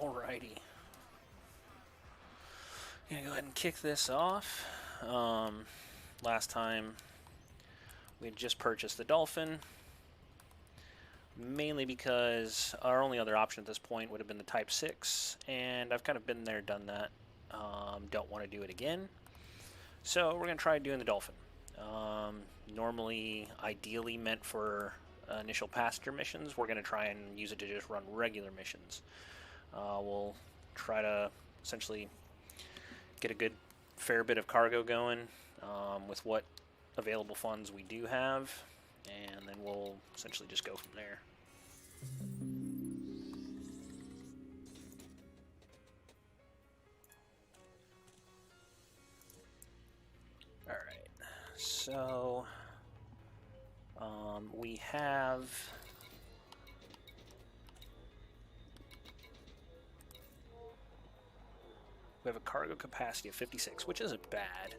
Alrighty. Gonna go ahead and kick this off. Last time we had just purchased the Dolphin, mainly because our only other option at this point would have been the Type 6, and I've kind of been there, done that. Don't want to do it again. So we're going to try doing the Dolphin. Normally, ideally meant for initial passenger missions, we're going to try and use it to just run regular missions. We'll try to essentially get a good fair bit of cargo going with what available funds we do have, and then we'll essentially just go from there. Alright, so we have a cargo capacity of 56, which isn't bad.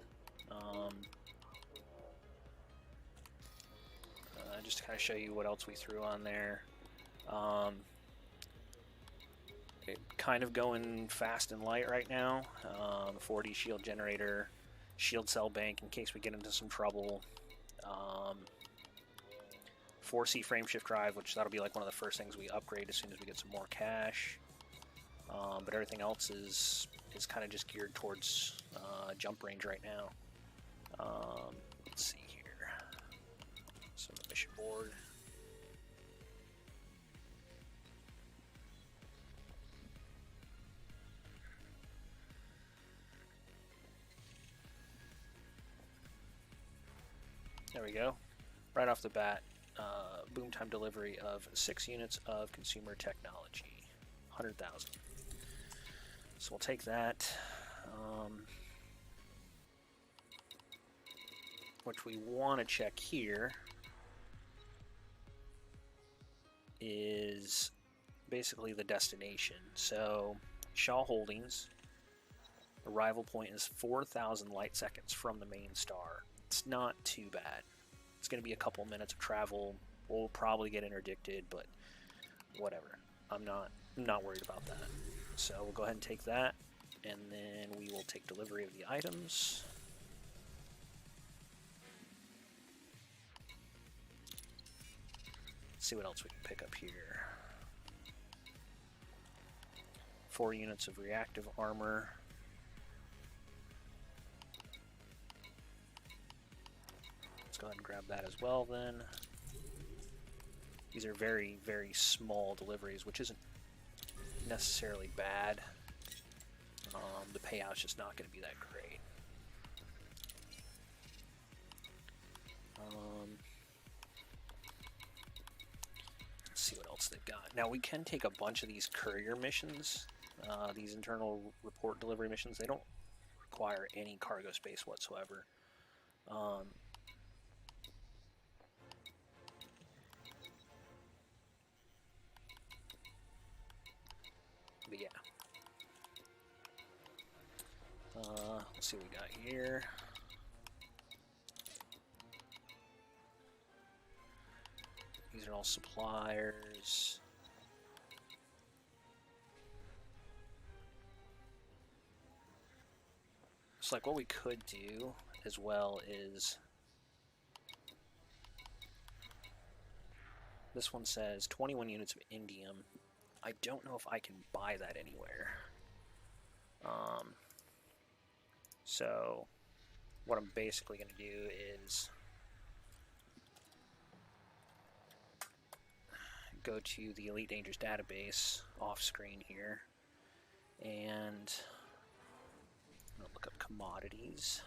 Just to kind of show you what else we threw on there. Kind of going fast and light right now. 40 shield generator, shield cell bank in case we get into some trouble. 4C frame shift drive, which that'll be like one of the first things we upgrade as soon as we get some more cash. But everything else is kind of just geared towards jump range right now. Let's see here. So the mission board. There we go. Right off the bat, boom time delivery of 6 units of consumer technology, 100,000. So we'll take that. What we want to check here is basically the destination. So Shaw Holdings, arrival point is 4,000 light seconds from the main star. It's not too bad. It's going to be a couple minutes of travel. We'll probably get interdicted, but whatever. I'm not worried about that. So we'll go ahead and take that, and then we will take delivery of the items. Let's see what else we can pick up here. 4 units of reactive armor. Go ahead and grab that as well then. These are very, very small deliveries, which isn't necessarily bad. The payout's just not going to be that great. Let's see what else they've got. Now we can take a bunch of these courier missions, these internal report delivery missions. They don't require any cargo space whatsoever. But yeah. Let's see what we got here. These are all suppliers. So like what we could do as well is this one says 21 units of indium. I don't know if I can buy that anywhere. So what I'm basically going to do is go to the Elite Dangerous database off screen here, and I'm going to look up commodities,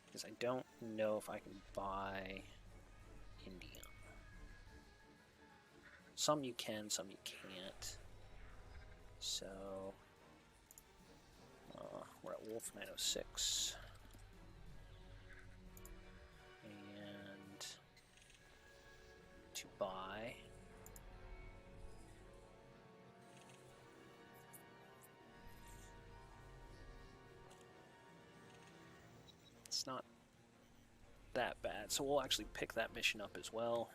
because I don't know if I can buy indium. Some you can, some you can't. So we're at Wolf 906. And to buy. It's not that bad. So we'll actually pick that mission up as well.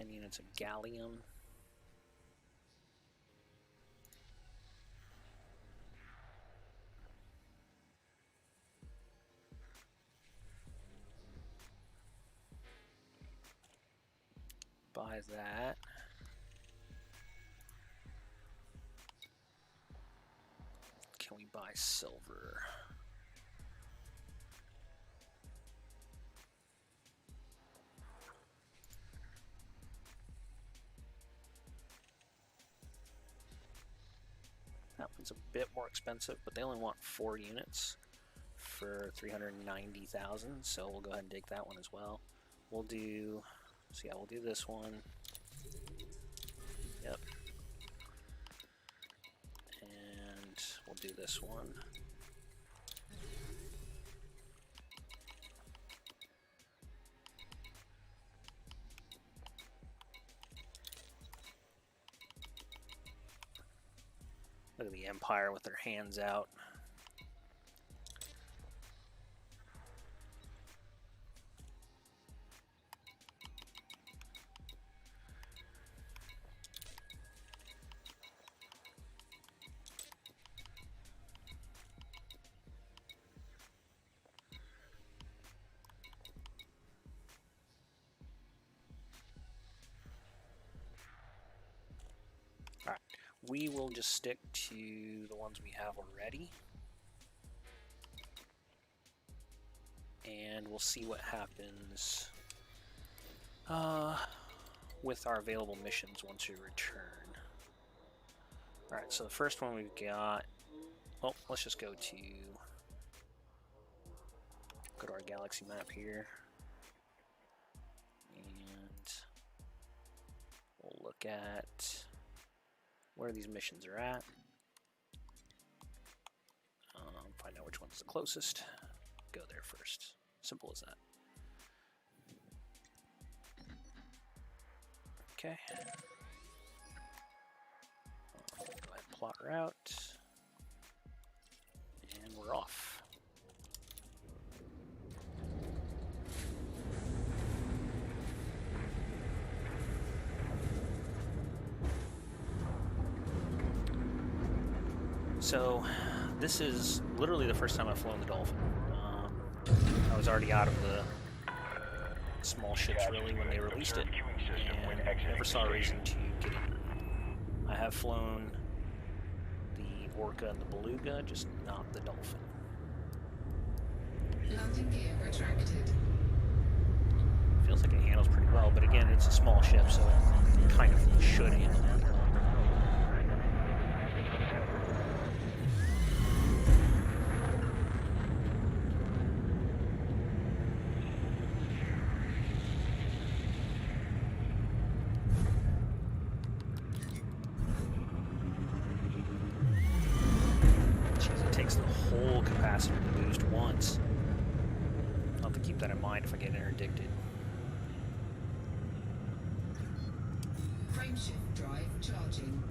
10 units of gallium. Buy that. Can we buy silver? That one's a bit more expensive, but they only want 4 units for 390,000, so we'll go ahead and take that one as well. We'll do, so yeah, we'll do this one. Yep. And we'll do this one. Look at the Empire with their hands out. All right, we will just stick to the ones we have already. And we'll see what happens with our available missions once we return. Alright, so the first one we've got, well, let's just go to our galaxy map here. And we'll look at where these missions are at. Find out which one's the closest. Go there first. Simple as that. Okay. Go ahead and plot route. And we're off. So, this is literally the first time I've flown the Dolphin. I was already out of the small ships really when they released it, and never saw a reason to get it. I have flown the Orca and the Beluga, just not the Dolphin. Landing gear retracted. Feels like it handles pretty well, but again, it's a small ship, so it kind of should handle it. Capacitor boost once. I'll have to keep that in mind if I get interdicted. Frameshift drive charging.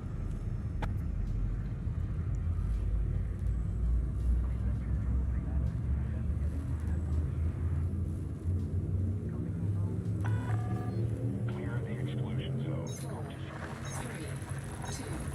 Clear the exclusion zone. 4, 3, 2, 1.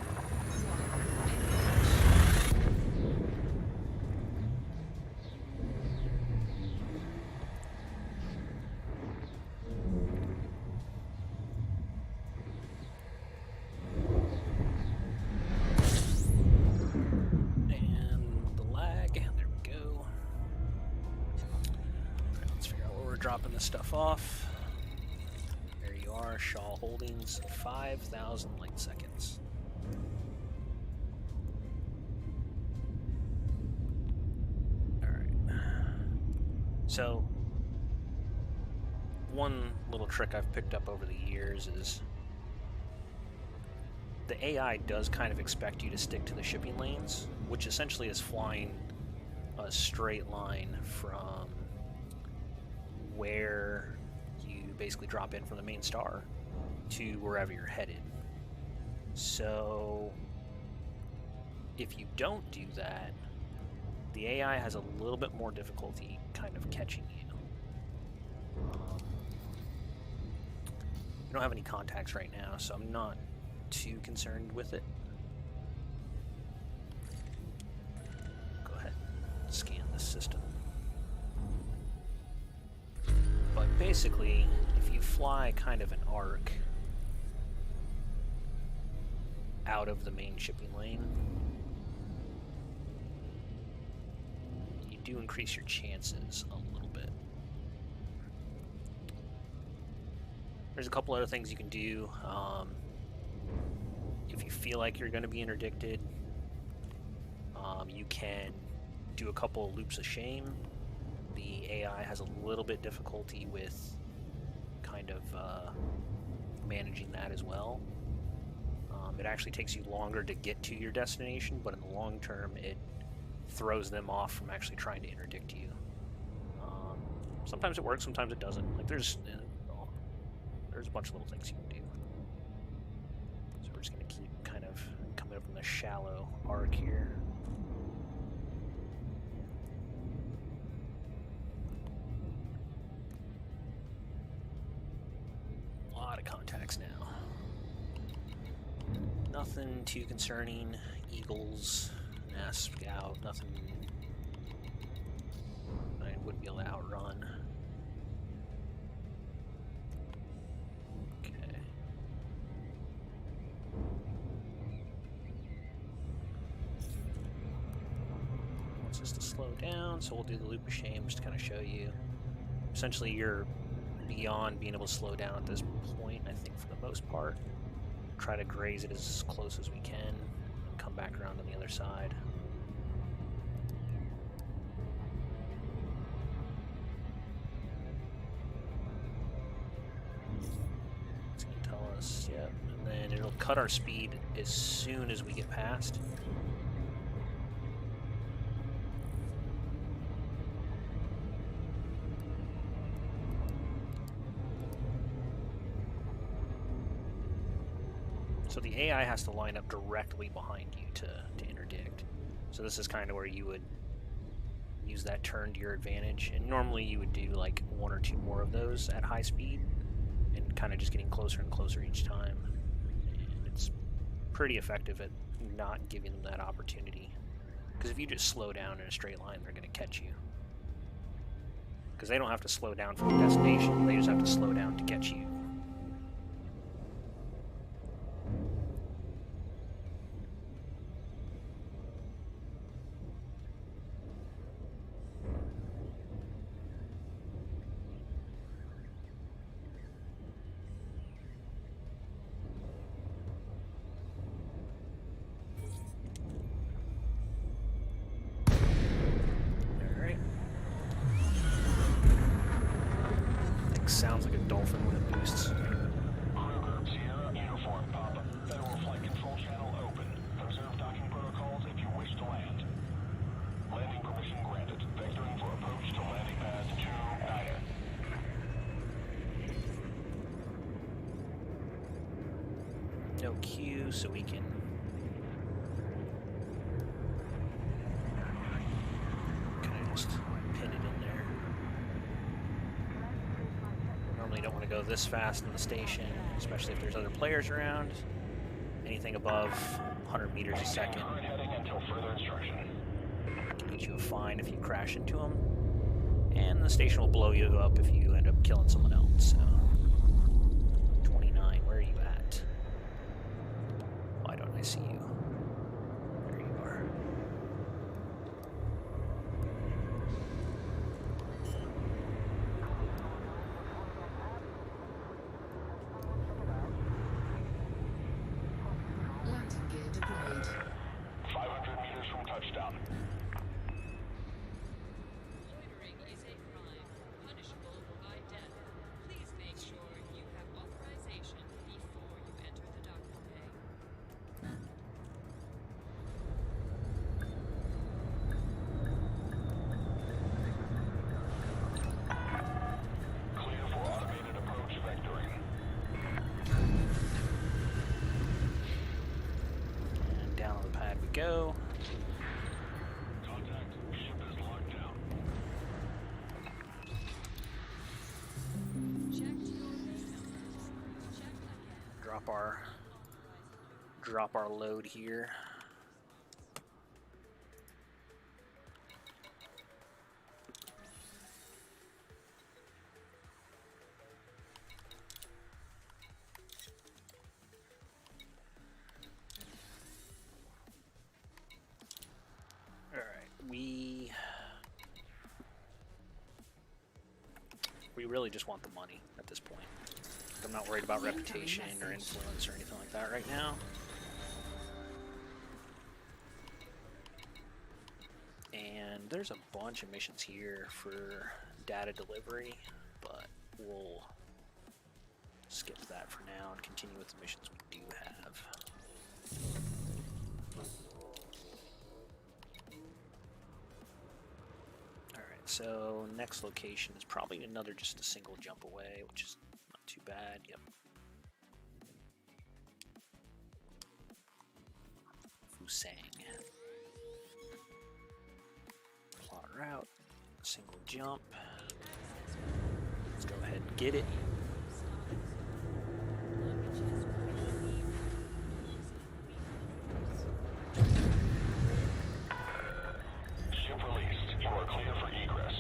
Dropping this stuff off. There you are, Shaw Holdings, 5,000 light seconds. Alright. So, one little trick I've picked up over the years is the AI does kind of expect you to stick to the shipping lanes, which essentially is flying a straight line from where you basically drop in from the main star to wherever you're headed. So if you don't do that, the AI has a little bit more difficulty kind of catching you. don't have any contacts right now, so I'm not too concerned with it. Go ahead and scan this system. But basically, if you fly kind of an arc out of the main shipping lane, you do increase your chances a little bit. There's a couple other things you can do. If you feel like you're going to be interdicted, you can do a couple of loops of shame. The AI has a little bit difficulty with kind of managing that as well. It actually takes you longer to get to your destination, but in the long term, it throws them off from actually trying to interdict you. Sometimes it works, sometimes it doesn't. Like there's a bunch of little things you can do. So we're just going to keep kind of coming up in the shallow arc here. A lot of contacts now. Nothing too concerning. Eagles, Nest, Scout, nothing I wouldn't be able to outrun. Okay. Wants us to slow down, so we'll do the loop of shame just to kind of show you. Essentially, you're beyond being able to slow down at this point, I think, for the most part. Try to graze it as close as we can and come back around on the other side. It's going to tell us, yep, and then it'll cut our speed as soon as we get past. So the AI has to line up directly behind you to interdict. So this is kind of where you would use that turn to your advantage. And normally you would do like one or two more of those at high speed and kind of just getting closer and closer each time. And it's pretty effective at not giving them that opportunity. Because if you just slow down in a straight line, they're going to catch you. Because they don't have to slow down for the destination, they just have to slow down to catch you. Sounds like a Dolphin when it boosts. Kruger, Sierra, Uniform, Papa. Federal Flight Control Channel open. Preserve docking protocols if you wish to land. Landing permission granted. Vectoring for approach to landing pad 2 Niner. No Q, so we can kind of just pin it in there. Normally don't want to go this fast in the station, especially if there's other players around. Anything above 100 meters a second Heading until further instruction. can get you a fine if you crash into them, and the station will blow you up if you end up killing someone else. So, 29, where are you at? Why don't I see you? There you are. Landing gear deployed. 500 meters from touchdown. Loitering is a crime, punishable by death. Please make sure you have authorization before you enter the docking bay. Clear for automated approach vectoring. And down on the pad we go. Contact. Ship is locked down. Check your bay numbers. Check drop our load here. All right, we really just want the money at this point. I'm not worried about reputation or influence or anything like that right now. And there's a bunch of missions here for data delivery, but we'll skip that for now and continue with the missions we do have. Alright, so next location is probably another just a single jump away, which is not too bad. Yep. Fusang. Plot route, single jump. Let's go ahead and get it. Ship released. You are clear for egress.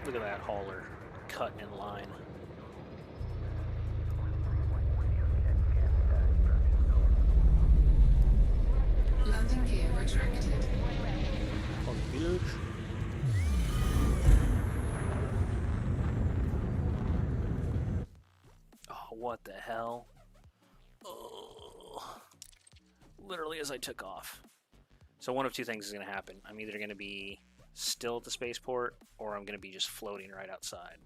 Look at that hauler cutting in line. Landing gear retracted. On the village. Oh, what the hell? Oh. Literally as I took off. So one of two things is going to happen. I'm either going to be still at the spaceport, or I'm going to be just floating right outside.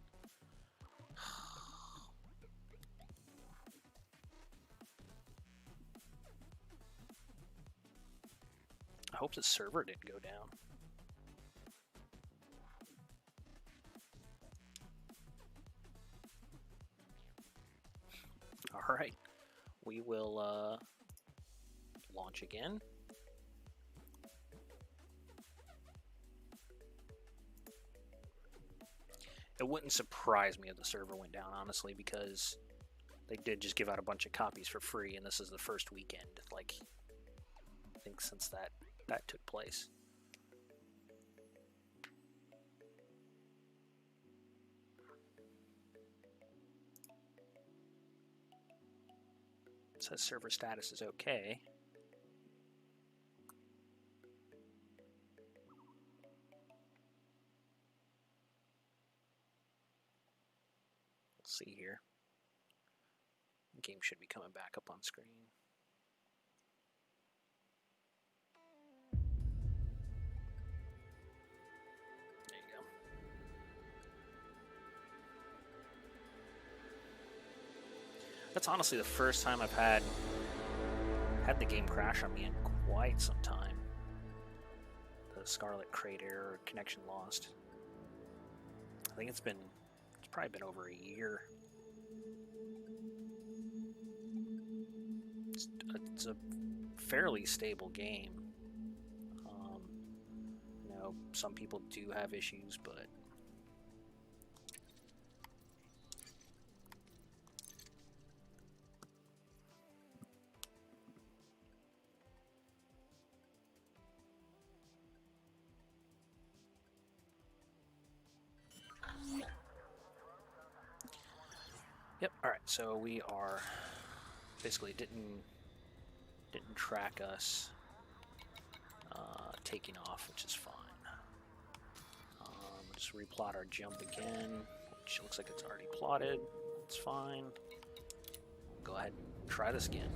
I hope the server didn't go down. All right, we will launch again. It wouldn't surprise me if the server went down, honestly, because they did just give out a bunch of copies for free, and this is the first weekend, like, I think since that took place. It says server status is okay. Let's see here. The game should be coming back up on screen. There you go. That's honestly the first time I've had the game crash on me in quite some time. The Scarlet Crate error, connection lost. I think it's probably been over a year. It's a fairly stable game. You know, some people do have issues, but yep. All right, so we are basically didn't track us taking off, which is fine. Just replot our jump again, which looks like it's already plotted. It's fine. We'll go ahead and try this again.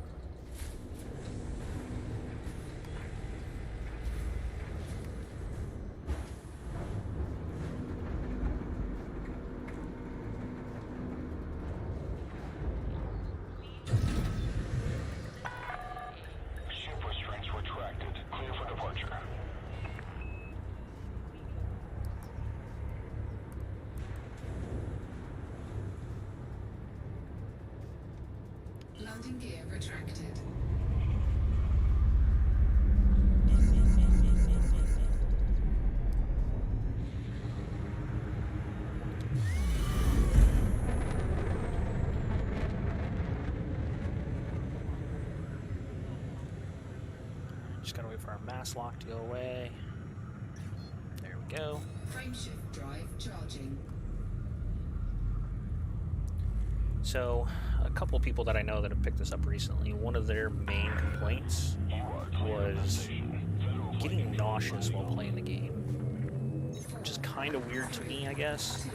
Landing gear retracted. our mass lock to go away. There we go. Frameshift drive charging. So, a couple people that I know that have picked this up recently, one of their main complaints was getting nauseous while playing the game, which is kind of weird to me, I guess.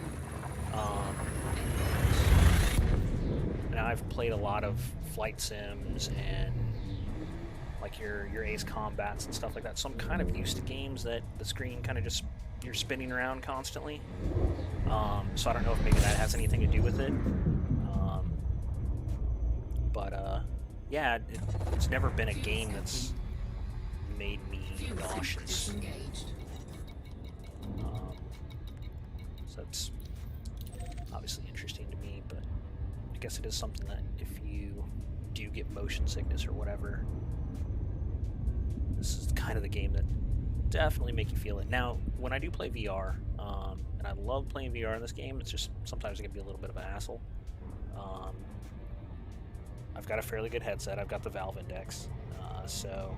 Now I've played a lot of flight sims and like your Ace Combats and stuff like that, so I'm kind of used to games that the screen kind of just, you're spinning around constantly. So I don't know if maybe that has anything to do with it. Yeah, it's never been a game that's made me nauseous. So that's obviously interesting to me, but I guess it is something that if you do get motion sickness or whatever, this is kind of the game that definitely make you feel it. Now, when I do play VR, and I love playing VR in this game, it's just sometimes it can be a little bit of an hassle. I've got a fairly good headset. I've got the Valve Index, so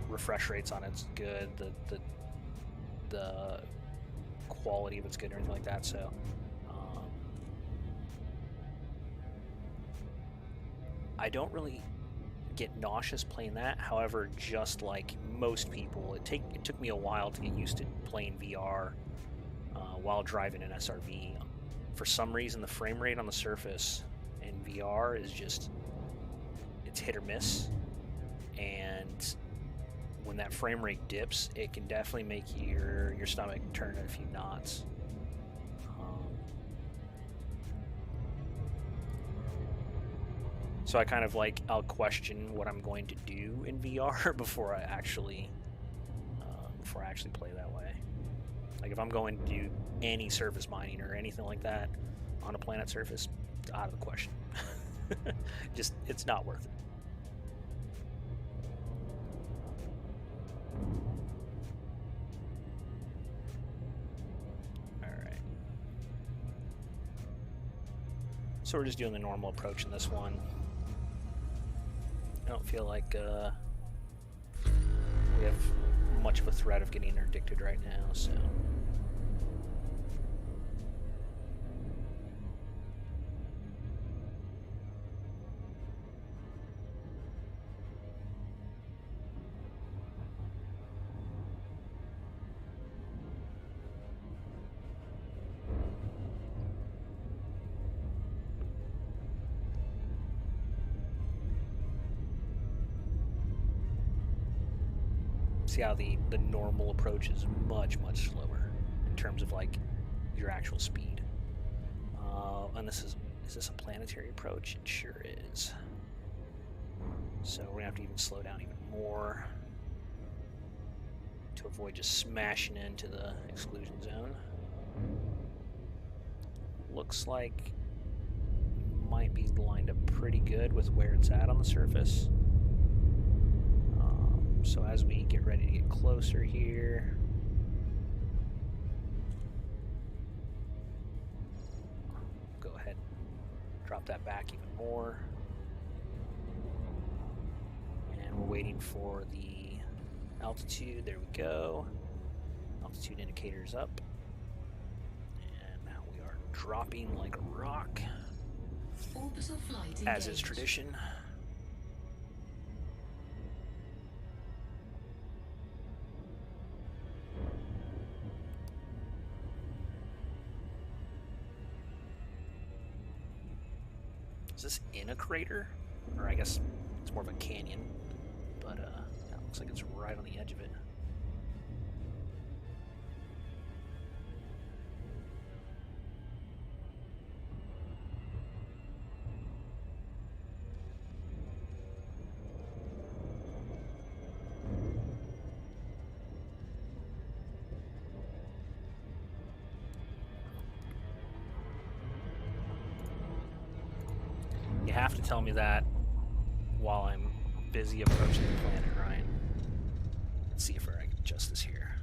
refresh rates on it's good. The quality of it's good and everything like that. So I don't really get nauseous playing that. However, just like most people, it took me a while to get used to playing VR while driving an SRV. For some reason, the frame rate on the Surface in VR is just, it's hit or miss, and when that frame rate dips, it can definitely make your stomach turn a few knots. So I kind of like, I'll question what I'm going to do in VR before I actually play that way. Like if I'm going to do any surface mining or anything like that on a planet surface, it's out of the question. Just, it's not worth it. Alright. So we're just doing the normal approach in this one. I don't feel like we have much of a threat of getting interdicted right now, so... See how the normal approach is much slower in terms of like your actual speed. And is this a planetary approach? It sure is. So we're gonna have to even slow down even more to avoid just smashing into the exclusion zone. Looks like might be lined up pretty good with where it's at on the surface. So as we get ready to get closer here, go ahead and drop that back even more. And we're waiting for the altitude. There we go. Altitude indicator's up. And now we are dropping like a rock, Orbital flight as is engaged. tradition. Is this in a crater? Or I guess it's more of a canyon. But yeah, it looks like it's right on the edge of it. You have to tell me that while I'm busy approaching the planet, Ryan. Let's see if I can adjust this here.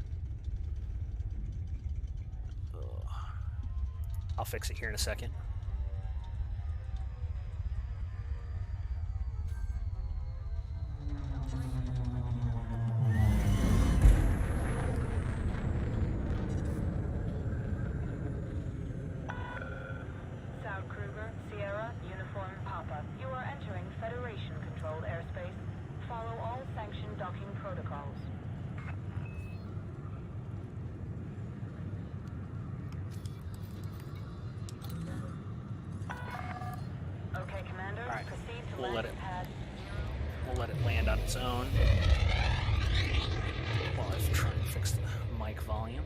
Ugh. I'll fix it here in a second. docking protocols. Okay, Commander. All right, Proceed to we'll let landing it- pad 0. We'll let it land on its own while I try and fix the mic volume.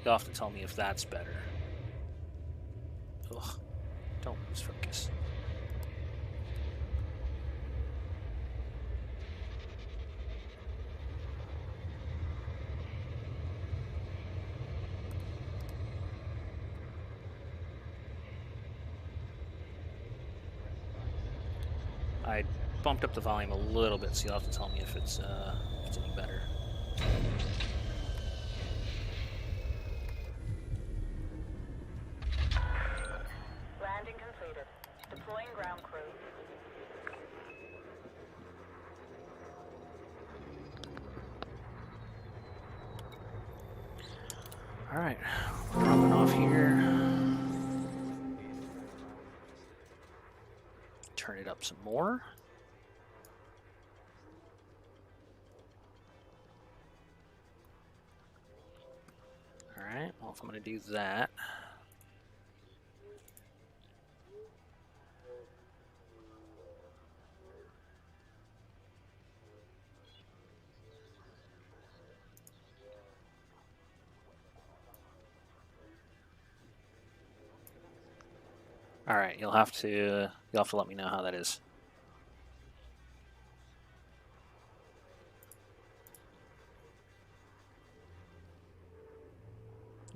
You'll have to tell me if that's better. Ugh, don't lose focus. I bumped up the volume a little bit, so you'll have to tell me if it's any better. Landing completed. Deploying ground crew. All right, dropping off here. Turn it up some more. All right, well, if I'm going to do that, all right, you'll have to let me know how that is.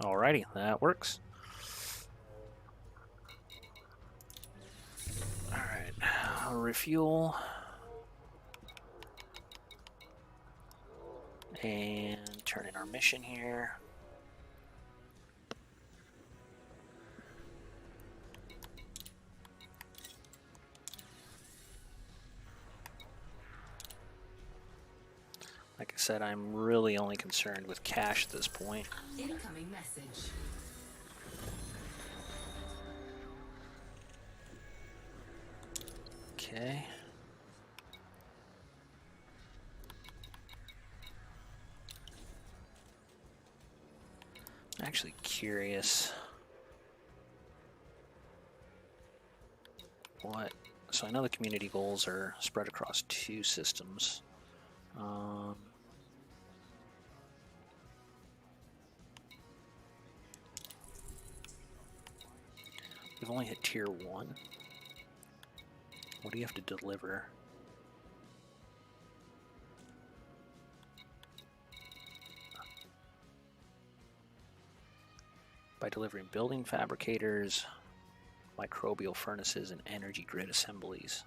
Alrighty, that works. All right, I'll refuel and turn in our mission here. Like I said, I'm really only concerned with cash at this point. Incoming message. Okay. I'm actually curious what. So I know the community goals are spread across 2 systems. We've only hit tier 1. What do you have to deliver? By delivering building fabricators, microbial furnaces, and energy grid assemblies.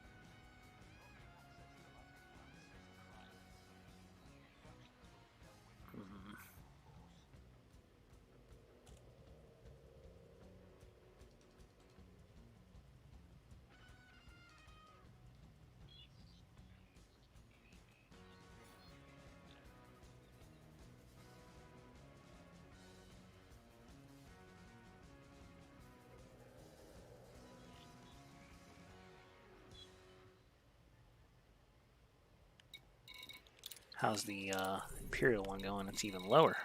How's the Imperial one going? It's even lower.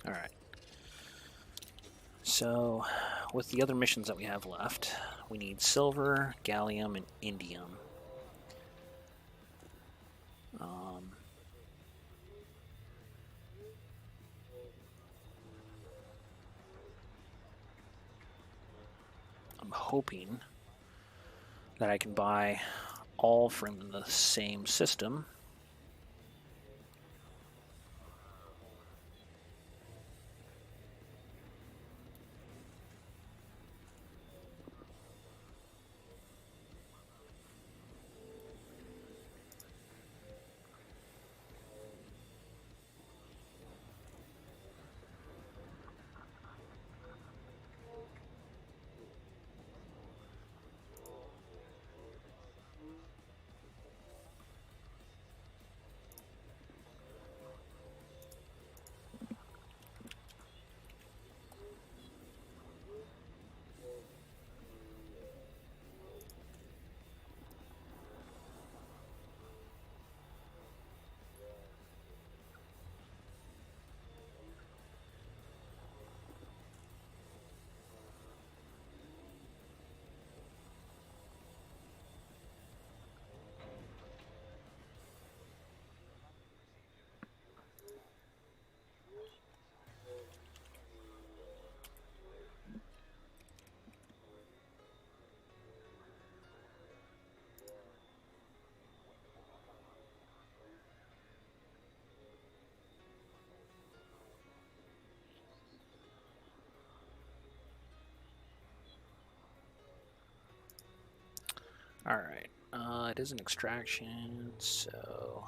All right. So, with the other missions that we have left, we need silver, gallium, and indium. I'm hoping that I can buy all from the same system. Alright, it is an extraction, so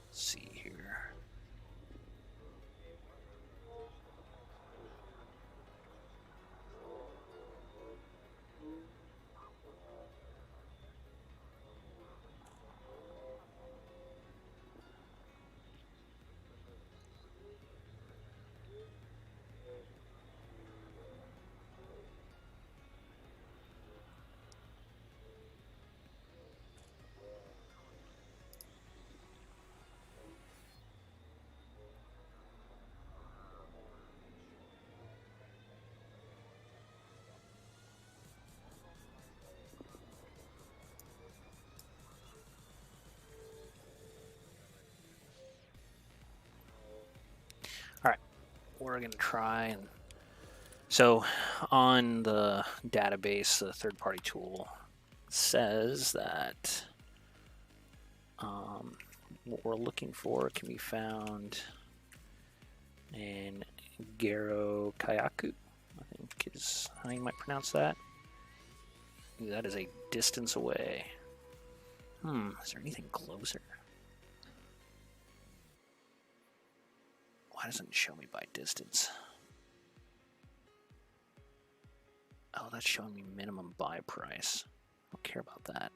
let's see here. Alright, we're going to try and... So, on the database, the third-party tool says that what we're looking for can be found in Garo Kayaku, I think is how you might pronounce that. That is a distance away. Is there anything closer? Why doesn't it show me by distance? Oh, that's showing me minimum buy price. I don't care about that.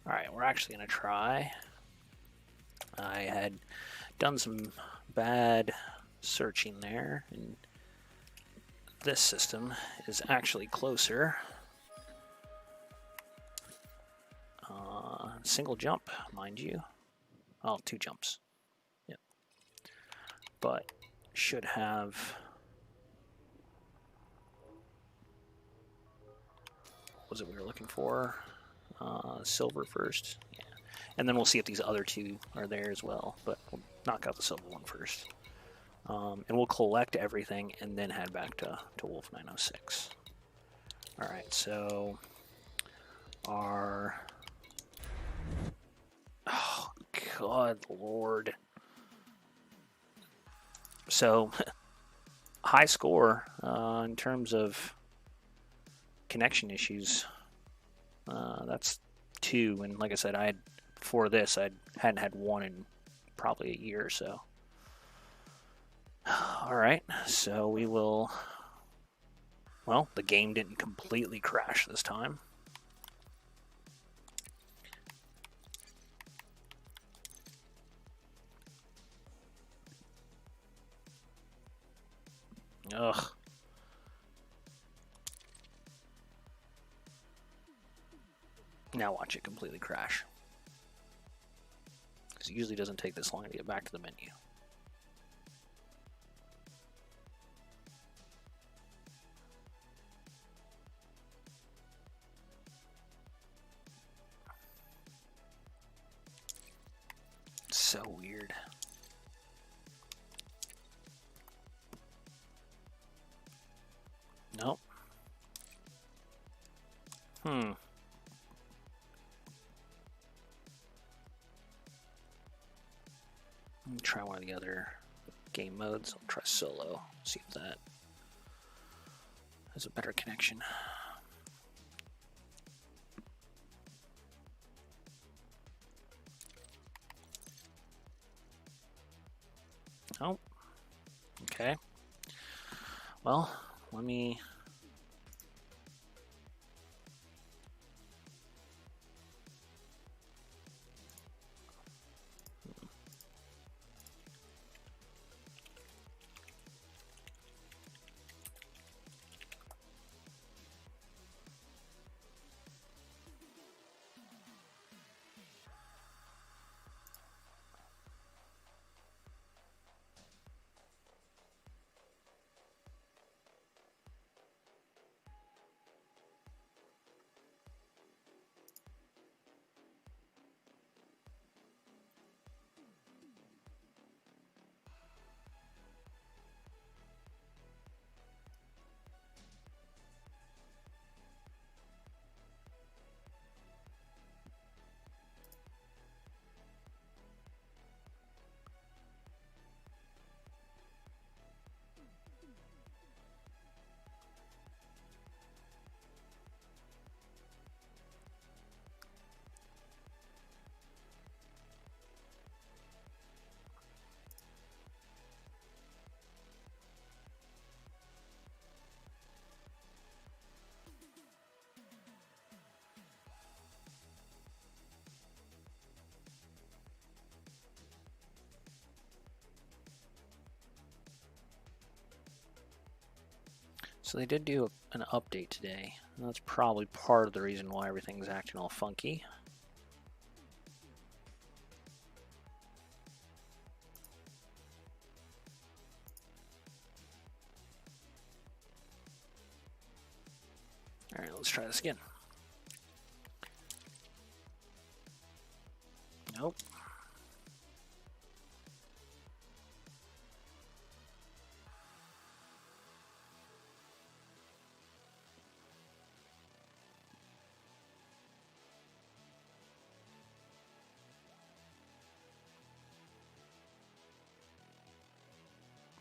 Alright, we're actually going to try. I had done some bad searching there, and this system is actually closer. Single jump, mind you. Oh, 2 jumps. Yep. But should have... What was it we were looking for? Silver first. Yeah. And then we'll see if these other 2 are there as well. But we'll knock out the silver one first. And we'll collect everything and then head back to Wolf 906. Alright, so our... Oh, God, Lord. So, high score in terms of connection issues. That's 2, and like I said, before this, I hadn't had 1 in probably a year or so. Alright, so we will... Well, the game didn't completely crash this time. Ugh. Now watch it completely crash. Because it usually doesn't take this long to get back to the menu. So weird. Nope. Let me try one of the other game modes. I'll try solo, see if that has a better connection. Oh, okay. Well, let me... So they did do an update today, and that's probably part of the reason why everything's acting all funky. Alright, let's try this again. Nope.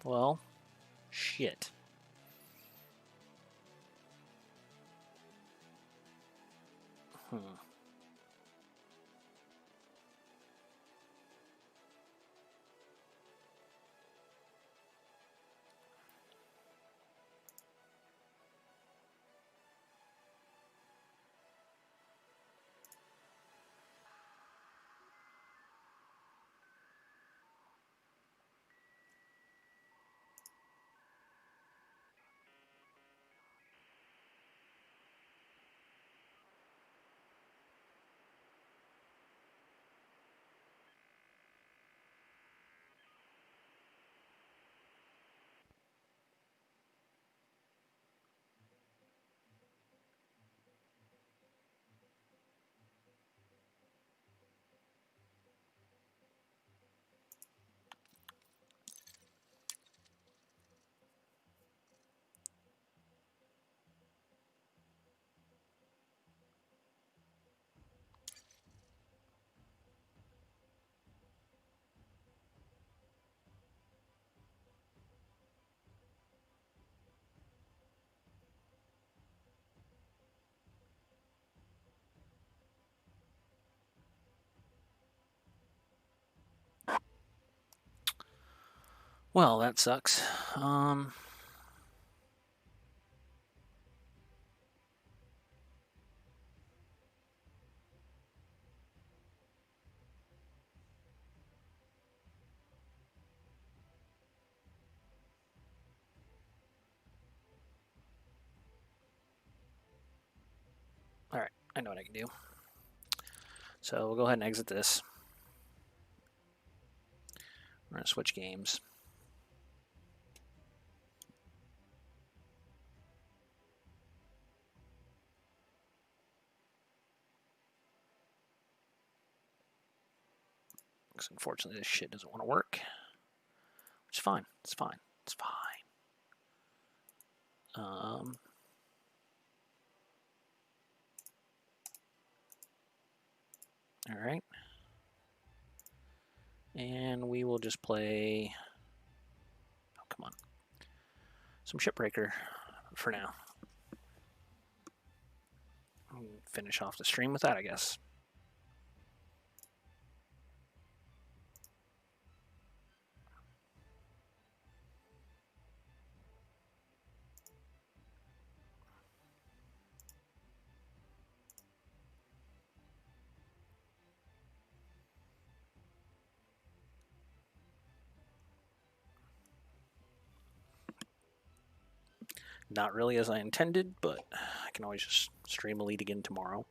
Well, shit. Well, that sucks. Alright, I know what I can do. So we'll go ahead and exit this. We're going to switch games. Because unfortunately this shit doesn't want to work. Which is fine. It's fine. It's fine. Alright. And we will just play... Oh, come on. Some Shipbreaker for now. Finish off the stream with that, I guess. Not really as I intended, but I can always just stream Elite again tomorrow.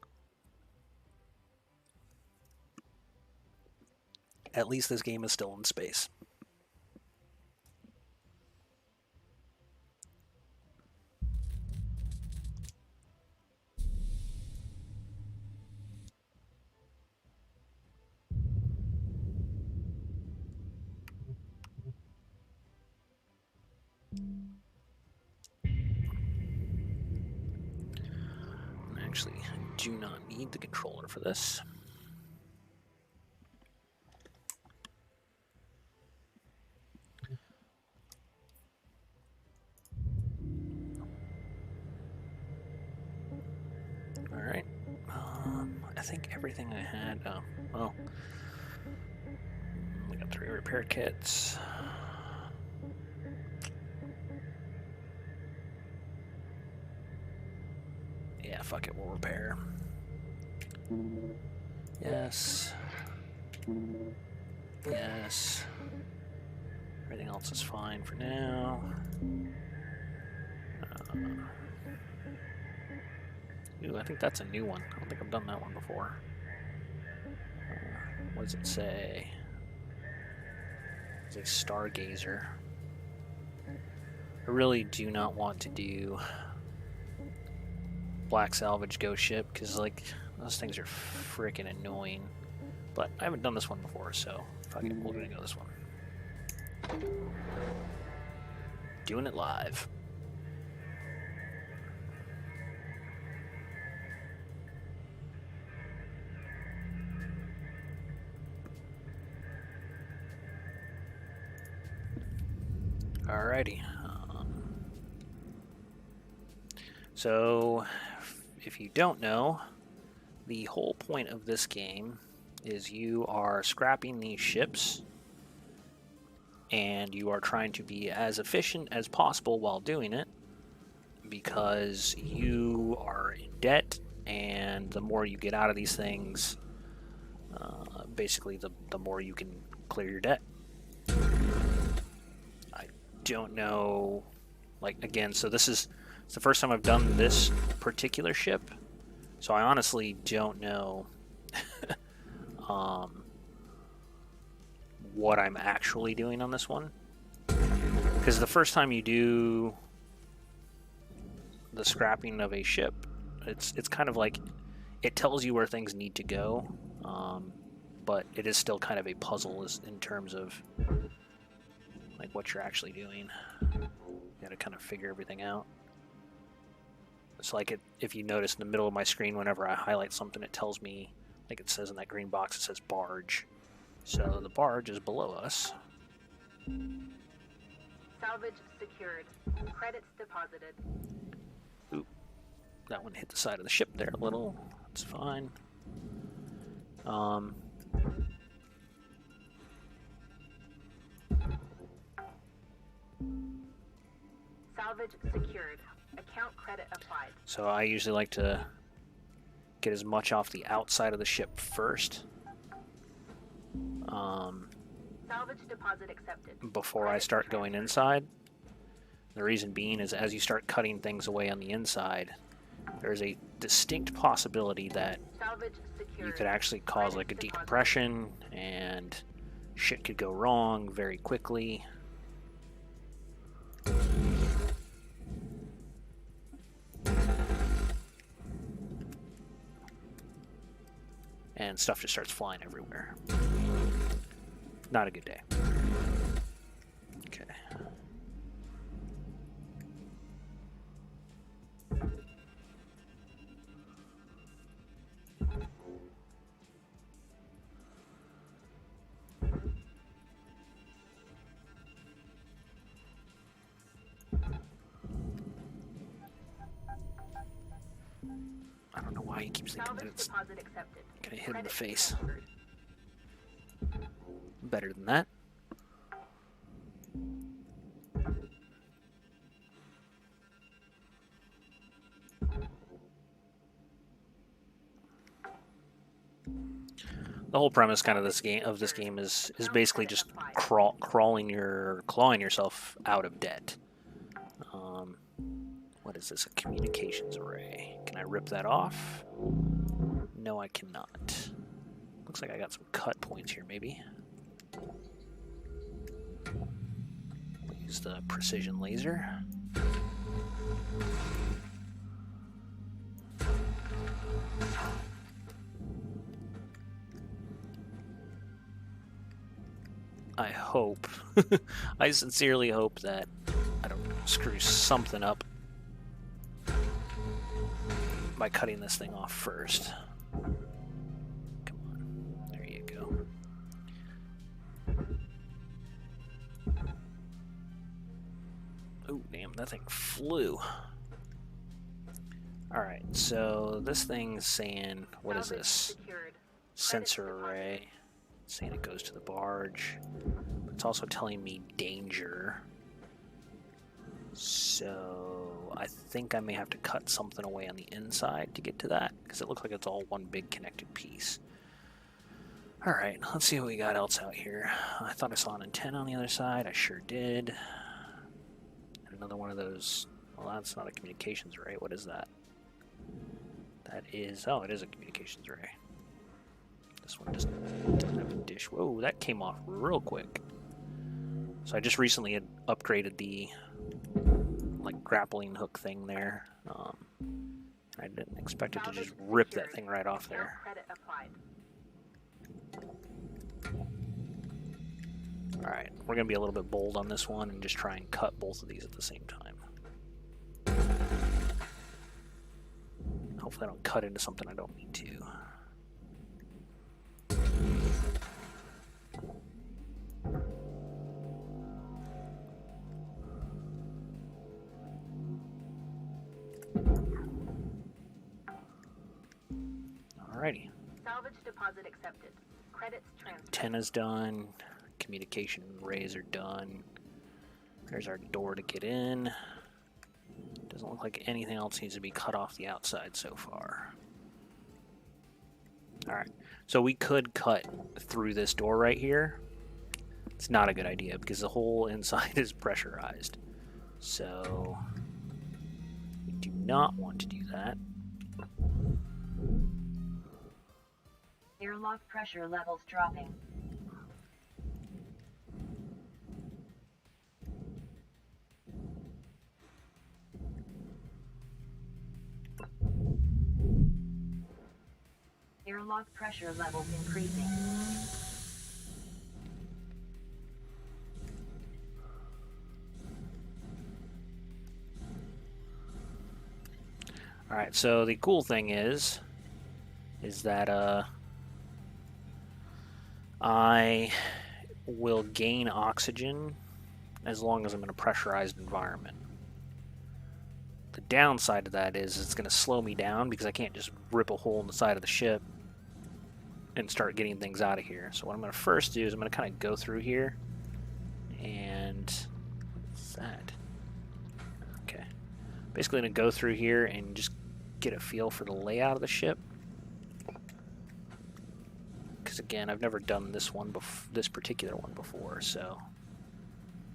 At least this game is still in space. Actually, I do not need the controller for this. Alright. I think everything I had... Oh, well... We got 3 repair kits. Yeah, fuck it, we'll repair. Yes. Yes. Everything else is fine for now. Ooh, I think that's a new one. I don't think I've done that one before. What does it say? It's a stargazer. I really do not want to do black salvage ghost ship because like those things are freaking annoying. But I haven't done this one before, so fucking we're gonna go this one. Doing it live. Alrighty. So, if you don't know, the whole point of this game is you are scrapping these ships and you are trying to be as efficient as possible while doing it because you are in debt, and the more you get out of these things, basically the more you can clear your debt. I don't know, like, again, so it's the first time I've done this particular ship, so I honestly don't know what I'm actually doing on this one, because the first time you do the scrapping of a ship, it's kind of like it tells you where things need to go, but it is still kind of a puzzle in terms of like what you're actually doing. You got to kind of figure everything out. It's like if you notice in the middle of my screen, whenever I highlight something, it tells me, like it says in that green box, it says barge. So the barge is below us. Salvage secured. Credits deposited. Oop. That one hit the side of the ship there a little. That's fine. Salvage secured. Account credit applied. So I usually like to get as much off the outside of the ship first. Salvage deposit accepted. Before I start going inside. The reason being is as you start cutting things away on the inside, there's a distinct possibility that you could actually cause like a decompression and shit could go wrong very quickly. And stuff just starts flying everywhere. Not a good day. Okay. I don't know why he keeps thinking that it's gonna hit him in the face. Better than that. The whole premise kind of this game is basically just clawing yourself out of debt. What is this? A communications array. Can I rip that off? No, I cannot. Looks like I got some cut points here, maybe. Use the precision laser. I hope, I sincerely hope that I don't screw something up by cutting this thing off first. Come on, there you go. Oh, damn, that thing flew. Alright, so this thing's saying, what is this? Sensor array. It's saying it goes to the barge. It's also telling me danger. So I think I may have to cut something away on the inside to get to that, because it looks like it's all one big connected piece. Alright, let's see what we got else out here. I thought I saw an antenna on the other side. I sure did. And another one of those Well, that's not a communications array. What is that? That is... Oh, it is a communications array. This one doesn't have a dish. Whoa, that came off real quick. So I just recently had upgraded the like grappling hook thing there. I didn't expect it to just rip that thing right off there. Credit applied. Alright, we're going to be a little bit bold on this one and just try and cut both of these at the same time. Hopefully I don't cut into something I don't need to. Alrighty. Salvage deposit accepted. Credits transferred. Antenna's done. Communication arrays are done. There's our door to get in. Doesn't look like anything else needs to be cut off the outside so far. Alright, so we could cut through this door right here. It's not a good idea because the whole inside is pressurized. So we do not want to do that. Airlock pressure levels dropping. Airlock pressure levels increasing. Alright, so the cool thing is that I will gain oxygen as long as I'm in a pressurized environment. The downside of that is it's going to slow me down because I can't just rip a hole in the side of the ship and start getting things out of here. So what I'm going to first do is I'm going to kind of go through here and... what's that? Okay. Basically going to go through here and just get a feel for the layout of the ship. Because again, I've never done this one, this particular one before, so...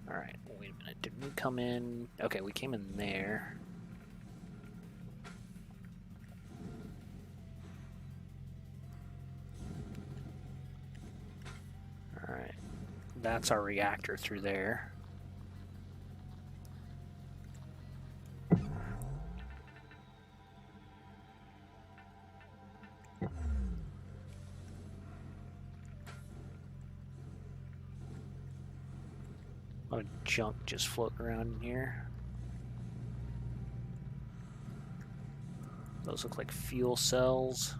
Alright, wait a minute, did we come in... Okay, we came in there. Alright, that's our reactor through there. A lot of junk just floating around in here. Those look like fuel cells.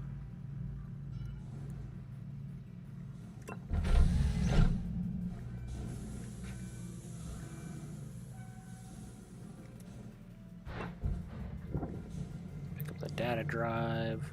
Pick up the data drive.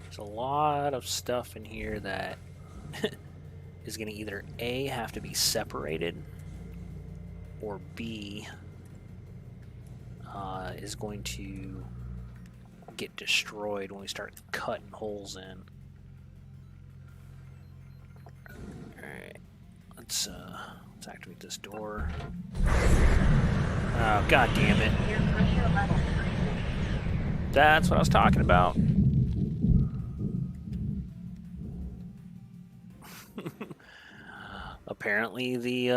There's a lot of stuff in here that is going to either A, have to be separated, or B, is going to get destroyed when we start cutting holes in. Alright, let's activate this door. Oh, god damn it. That's what I was talking about. Apparently the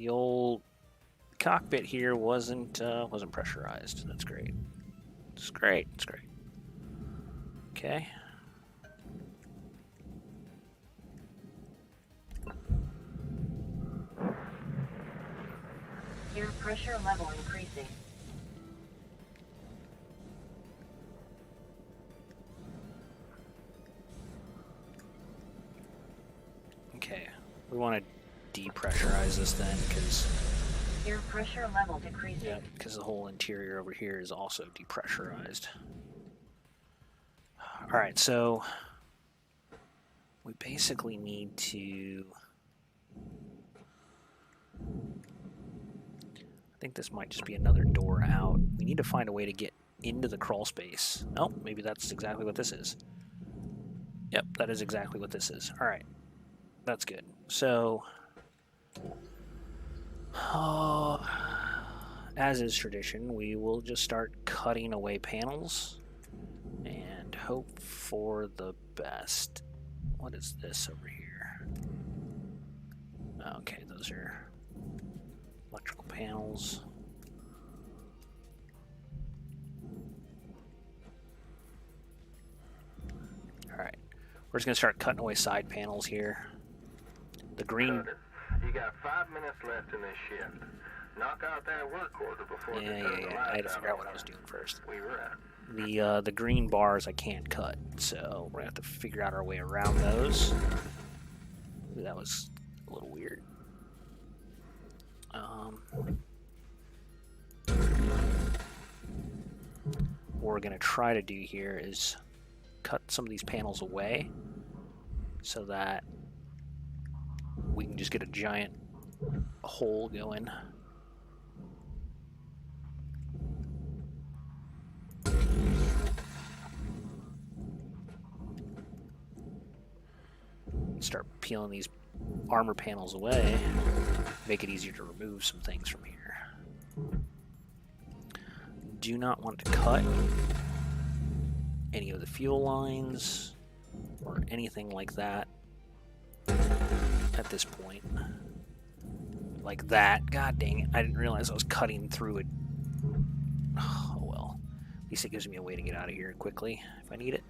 old cockpit here wasn't pressurized. That's great. It's great. It's great. Okay. Air pressure level increasing. Okay. We want to depressurize this then, because... Air pressure level decreasing. Yeah, because the whole interior over here is also depressurized. Alright, so... we basically need to... think this might just be another door out. We need to find a way to get into the crawl space. Oh, maybe that's exactly what this is. Yep, that is exactly what this is. All right, that's good. So, as is tradition, we will just start cutting away panels and hope for the best. What is this over here? Okay, those are electrical panels. Alright, we're just going to start cutting away side panels here. The green... You got 5 minutes left in this shift. Knock out that work order before they turn the lights I had to figure out what I on. was doing first. We were at. The green bars I can't cut, so we're going to have to figure out our way around those. Ooh, that was a little weird. What we're going to try to do here is cut some of these panels away so that we can just get a giant hole going. Start peeling these armor panels away, make it easier to remove some things from here. Do not want to cut any of the fuel lines or anything like that at this point. Like that. God dang it. I didn't realize I was cutting through it. Oh well. At least it gives me a way to get out of here quickly if I need it.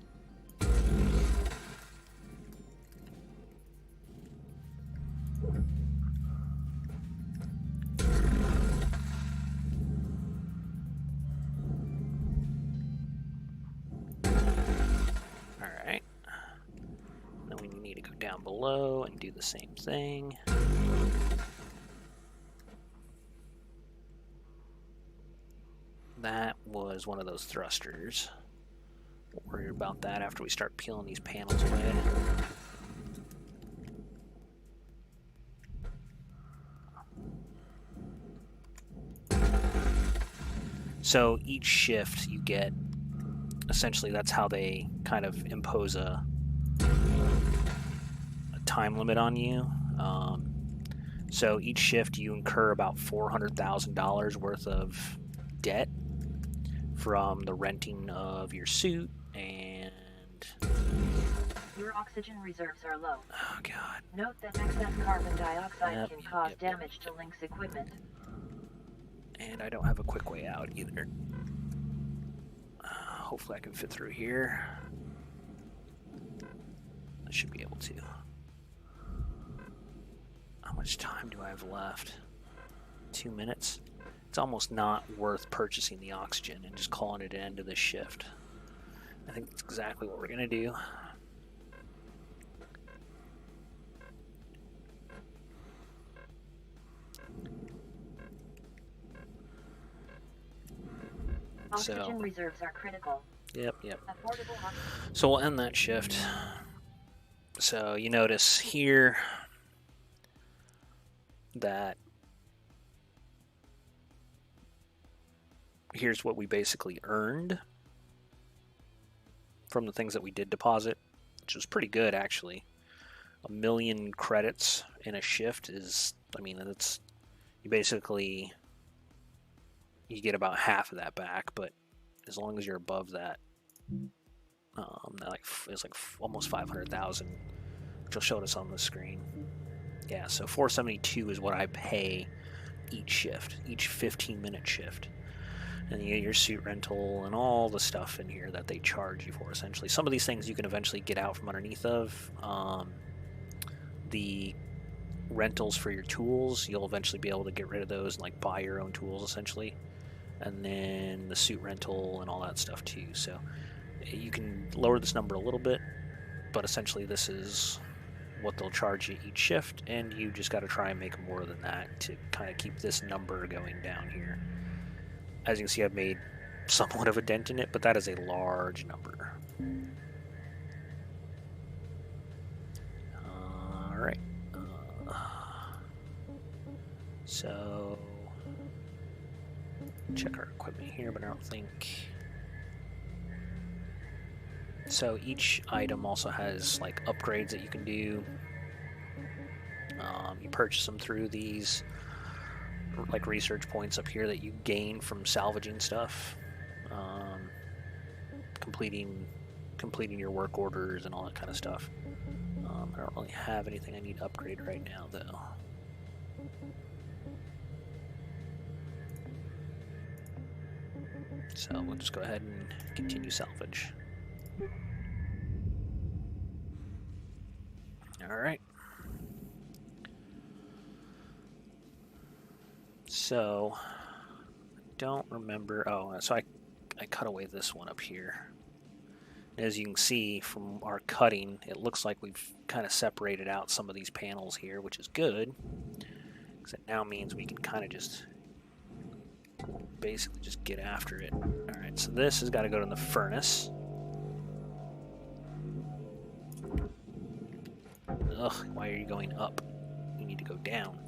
Alright. Then we need to go down below and do the same thing. That was one of those thrusters. We'll worry about that after we start peeling these panels away. So each shift you get, essentially that's how they kind of impose a time limit on you. So each shift you incur about $400,000 worth of debt from the renting of your suit and... Your oxygen reserves are low. Oh god. Note that excess carbon dioxide Yep, can yep, cause yep, yep, damage to Link's equipment. And I don't have a quick way out either. Hopefully I can fit through here. I should be able to. How much time do I have left? 2 minutes? It's almost not worth purchasing the oxygen and just calling it an end to this shift. I think that's exactly what we're going to do. Oxygen reserves are critical. Yep. Affordable oxygen. So we'll end that shift. So you notice here that here's what we basically earned from the things that we did deposit, which was pretty good actually. 1 million credits in a shift is, I mean, that's, you basically, you get about half of that back, but as long as you're above that, it's like almost 500,000, which will show us on the screen. Yeah, so 472 is what I pay each shift, each 15-minute shift. And you get your suit rental and all the stuff in here that they charge you for, essentially. Some of these things you can eventually get out from underneath of. The rentals for your tools, you'll eventually be able to get rid of those and like buy your own tools, essentially. And then the suit rental and all that stuff too. So you can lower this number a little bit, but essentially this is what they'll charge you each shift, and you just got to try and make more than that to kind of keep this number going down here. As you can see, I've made somewhat of a dent in it, but that is a large number. Alright. So check our equipment here, but I don't think... So each item also has like upgrades that you can do. You purchase them through these like research points up here that you gain from salvaging stuff, completing your work orders and all that kind of stuff. I don't really have anything I need to upgrade right now, though. So we'll just go ahead and continue salvage. All right. So, don't remember. Oh, so I cut away this one up here. As you can see from our cutting, it looks like we've kind of separated out some of these panels here, which is good, because it now means we can kind of just basically just get after it. All right, so this has got to go to the furnace. Ugh, why are you going up? You need to go down.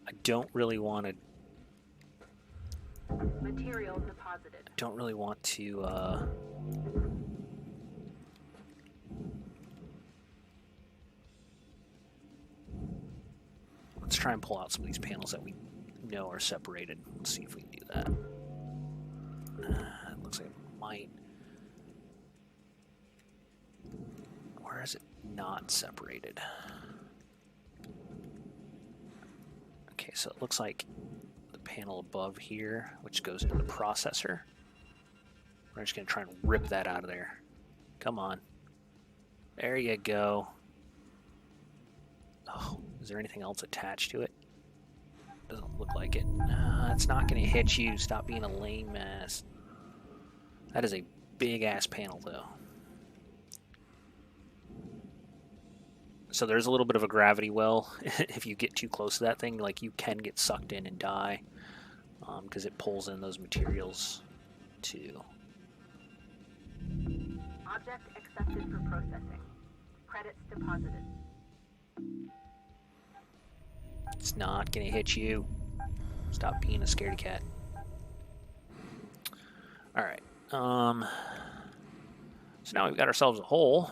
I don't really want to... Material deposited. I don't really want to, let's try and pull out some of these panels that we know are separated. Let's see if we can do that. It looks like it might... Where is it not separated? Okay, so it looks like the panel above here, which goes into the processor. We're just going to try and rip that out of there. Come on. There you go. Oh, is there anything else attached to it? Doesn't look like it. It's not going to hit you. Stop being a lame ass. That is a big-ass panel, though. So there's a little bit of a gravity well. If you get too close to that thing, like, you can get sucked in and die, because it pulls in those materials too. Object accepted for processing. Credits deposited. It's not gonna hit you. Stop being a scaredy cat. All right. So now we've got ourselves a hole.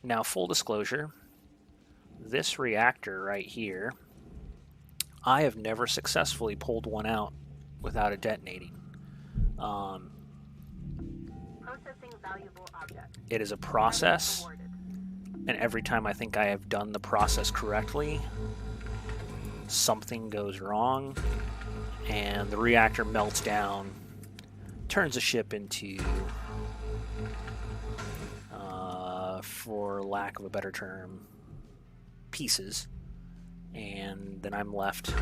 Now, full disclosure, this reactor right here, I have never successfully pulled one out without it detonating. Processing valuable object. It is a process, and every time I think I have done the process correctly, something goes wrong, and the reactor melts down, turns the ship into... for lack of a better term, pieces, and then I'm left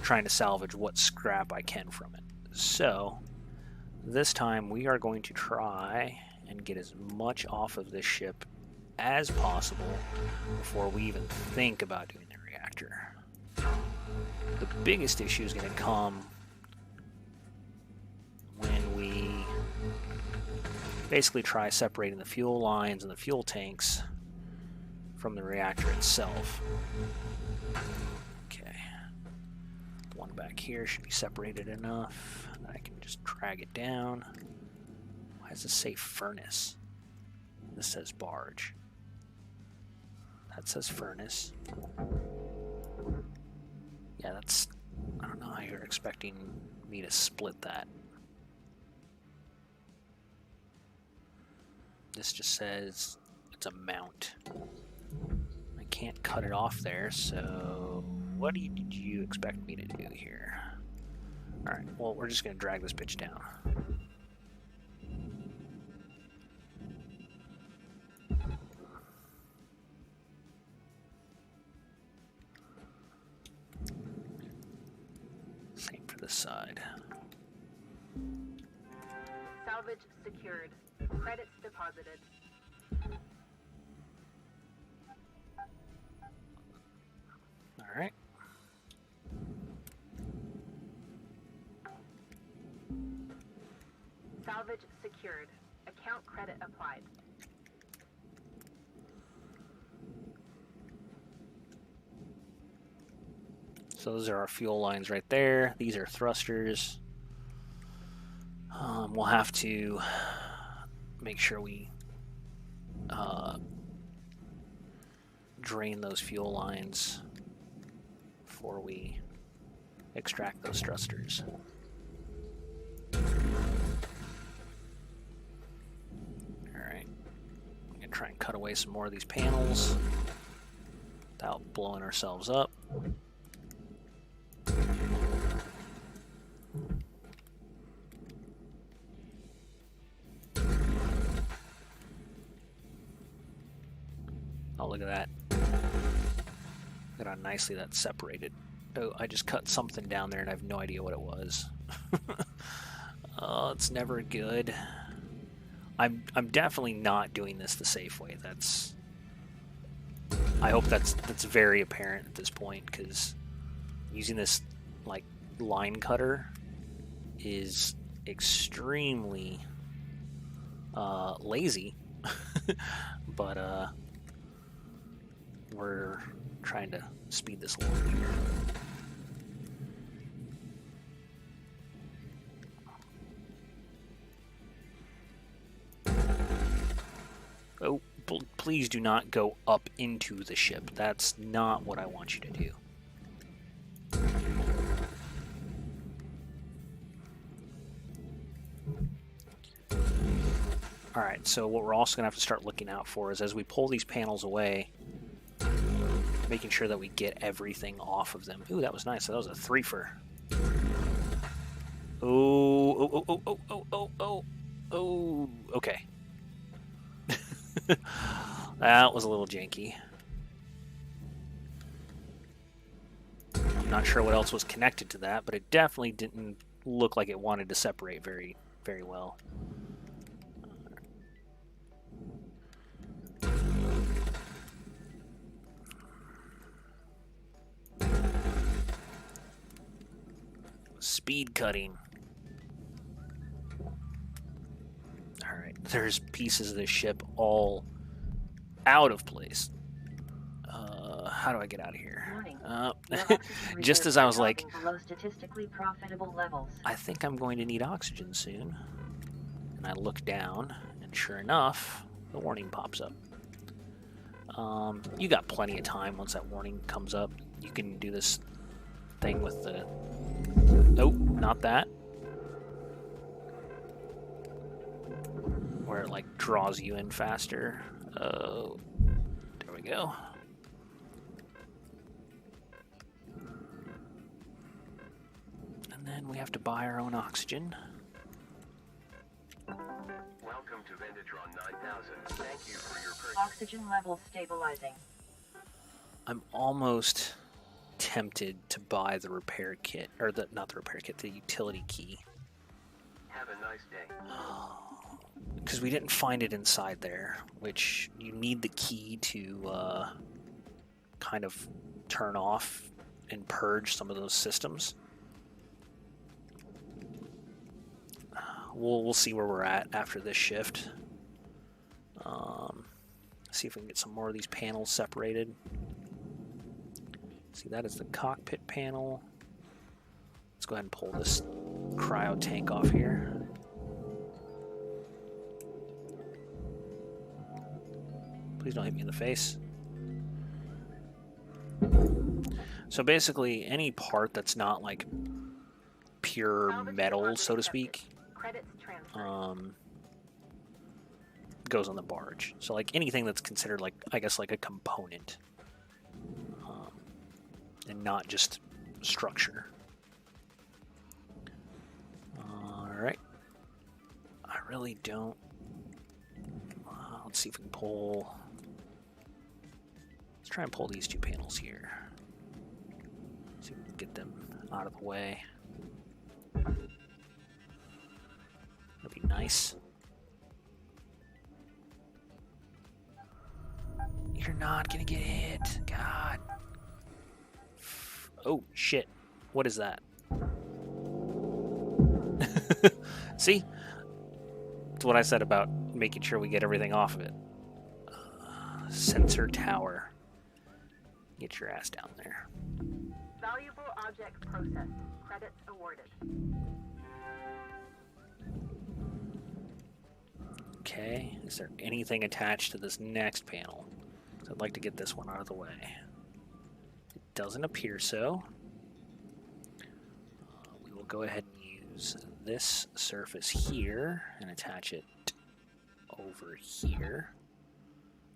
trying to salvage what scrap I can from it. So this time we are going to try and get as much off of this ship as possible before we even think about doing the reactor. The biggest issue is going to come when we basically try separating the fuel lines and the fuel tanks from the reactor itself. Okay. The one back here should be separated enough that I can just drag it down. Why does this say furnace? This says barge. That says furnace. Yeah, that's... I don't know how you're expecting me to split that. This just says it's a mount. I can't cut it off there, so what did you expect me to do here? Alright, well, we're just going to drag this bitch down. Same for this side. Salvage secured. Credits deposited. Alright. Salvage secured. Account credit applied. So those are our fuel lines right there. These are thrusters. We'll have to make sure we drain those fuel lines before we extract those thrusters. Alright. I'm going to try and cut away some more of these panels without blowing ourselves up. Oh, look at that. Look at how nicely that's separated. Oh, I just cut something down there and I have no idea what it was. Oh, it's never good. I'm definitely not doing this the safe way. I hope that's very apparent at this point, because using this like line cutter is extremely lazy. But we're trying to speed this along here. Oh, please do not go up into the ship. That's not what I want you to do. Alright, so what we're also going to have to start looking out for is, as we pull these panels away, making sure that we get everything off of them. Ooh, that was nice. That was a threefer. Oh, okay. That was a little janky. I'm not sure what else was connected to that, but it definitely didn't look like it wanted to separate very, very well. Speed cutting. Alright, there's pieces of this ship all out of place. How do I get out of here? Just as I was like, statistically profitable levels. I think I'm going to need oxygen soon. And I look down, and sure enough, the warning pops up. You got plenty of time once that warning comes up. You can do this thing with the... Nope, not that. Where it like draws you in faster. Oh, there we go. And then we have to buy our own oxygen. Welcome to Vendatron 9000. Thank you for your purchase. Oxygen levels stabilizing. I'm almost tempted to buy the repair kit, or not the repair kit, the utility key. Have a nice day. Because we didn't find it inside there, which you need the key to kind of turn off and purge some of those systems. We'll see where we're at after this shift. See if we can get some more of these panels separated. See, that is the cockpit panel. Let's go ahead and pull this cryo tank off here. Please don't hit me in the face. So basically, any part that's not like pure metal, so to speak, Credits transferred. goes on the barge. So like anything that's considered like, I guess, like a component, and not just structure. Alright. I really don't... let's see if we can pull... Let's try and pull these two panels here. See if we can get them out of the way. That'd be nice. You're not gonna get hit. God. Oh, shit. What is that? See? It's what I said about making sure we get everything off of it. Sensor tower. Get your ass down there. Valuable object processed. Credits awarded. Okay, is there anything attached to this next panel? 'Cause I'd like to get this one out of the way. It doesn't appear so. We will go ahead and use this surface here and attach it over here.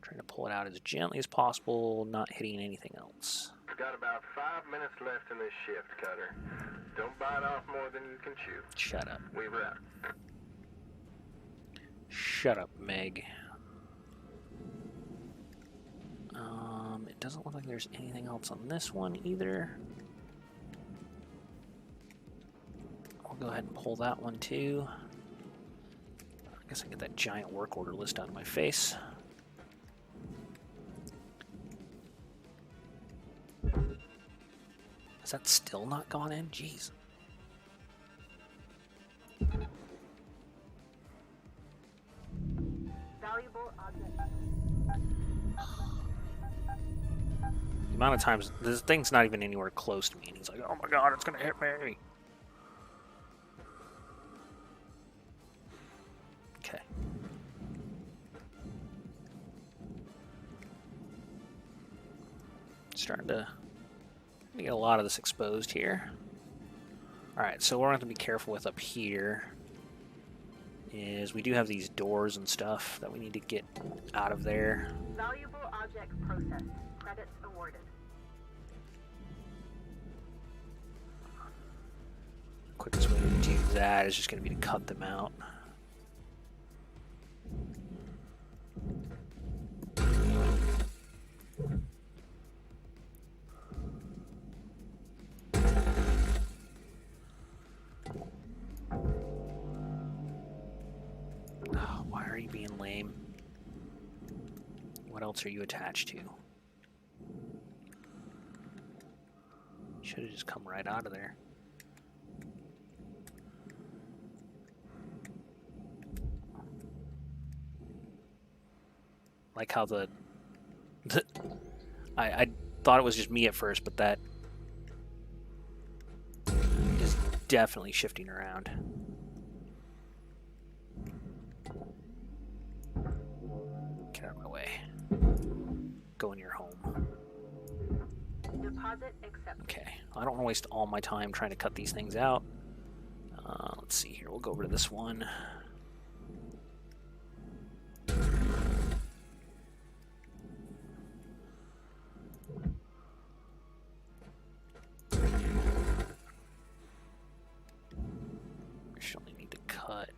Trying to pull it out as gently as possible, not hitting anything else. We've got about 5 minutes left in this shift, Cutter. Don't bite off more than you can chew. Shut up. We wrap. Shut up, Meg. It doesn't look like there's anything else on this one either. I'll go ahead and pull that one too. I guess I get that giant work order list out of my face. Is that still not gone in? Jeez. Valuable object. The amount of times this thing's not even anywhere close to me, and he's like, "Oh my god, it's gonna hit me." Okay. Starting to get a lot of this exposed here. Alright, so what we're going to have to be careful with up here is we do have these doors and stuff that we need to get out of there. Valuable object processed. Credits awarded. Quickest way to do that is just going to be to cut them out. Oh, why are you being lame? What else are you attached to? Should have just come right out of there. Like how I thought it was just me at first, but that is definitely shifting around. Get out of my way. Go in your home. Deposit accepted. Okay, I don't want to waste all my time trying to cut these things out. Let's see here. We'll go over to this one. Actually need to cut.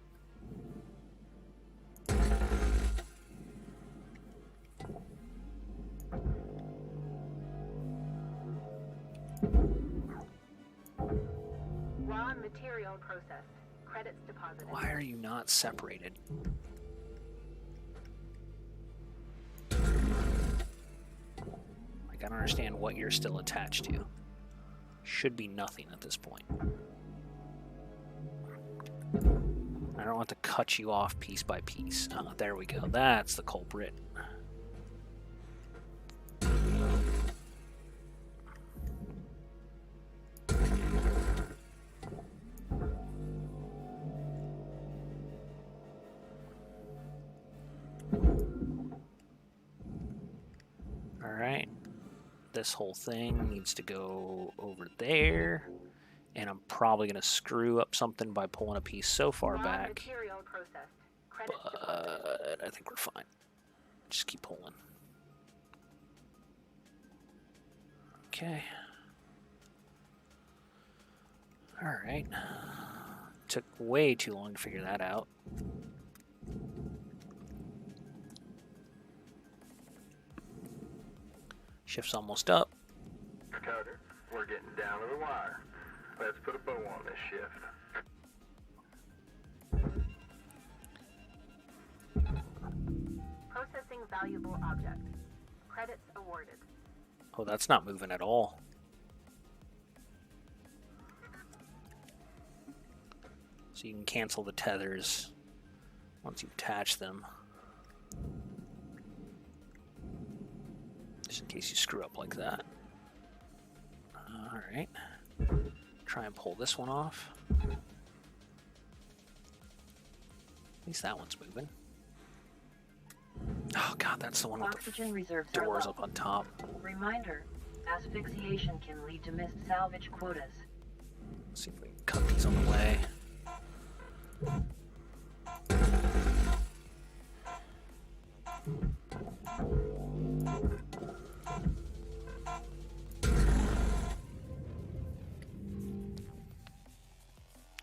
Raw material processed. Credits deposited. Why are you not separated? Like, I don't understand what you're still attached to. Should be nothing at this point. I don't want to cut you off piece by piece. There we go. That's the culprit. Alright. This whole thing needs to go over there. And I'm probably going to screw up something by pulling a piece so far Raw back. material processed. Credits deposited. But I think we're fine. Just keep pulling. Okay. Alright. Took way too long to figure that out. Shift's almost up. Cutter, we're getting down to the wire. Let's put a bow on this shift. Processing valuable object. Credits awarded. Oh, that's not moving at all. So you can cancel the tethers once you attach them. Just in case you screw up like that. Alright. Try and pull this one off. At least that one's moving. Oh god, that's the one with Oxygen the reserves are doors low. up on top. Reminder, asphyxiation can lead to missed salvage quotas. Let's see if we can cut these on the way.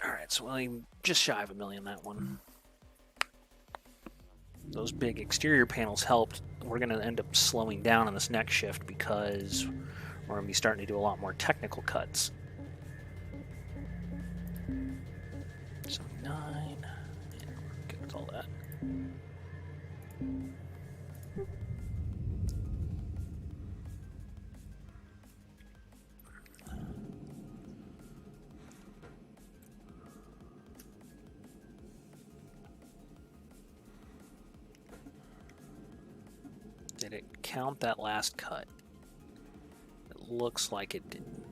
Alright, so we're just shy of $1 million, that one. Those big exterior panels helped. We're going to end up slowing down on this next shift because we're going to be starting to do a lot more technical cuts. So 9. Yeah, we're good with all that. Did it count that last cut? It looks like it didn't.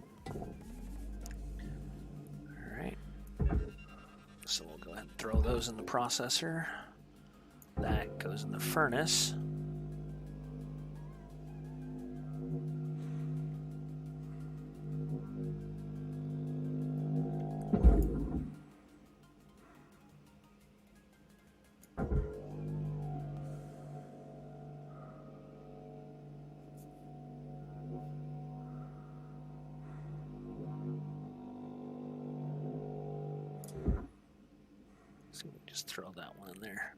Alright. So we'll go ahead and throw those in the processor. That goes in the furnace. So we can just throw that one in there.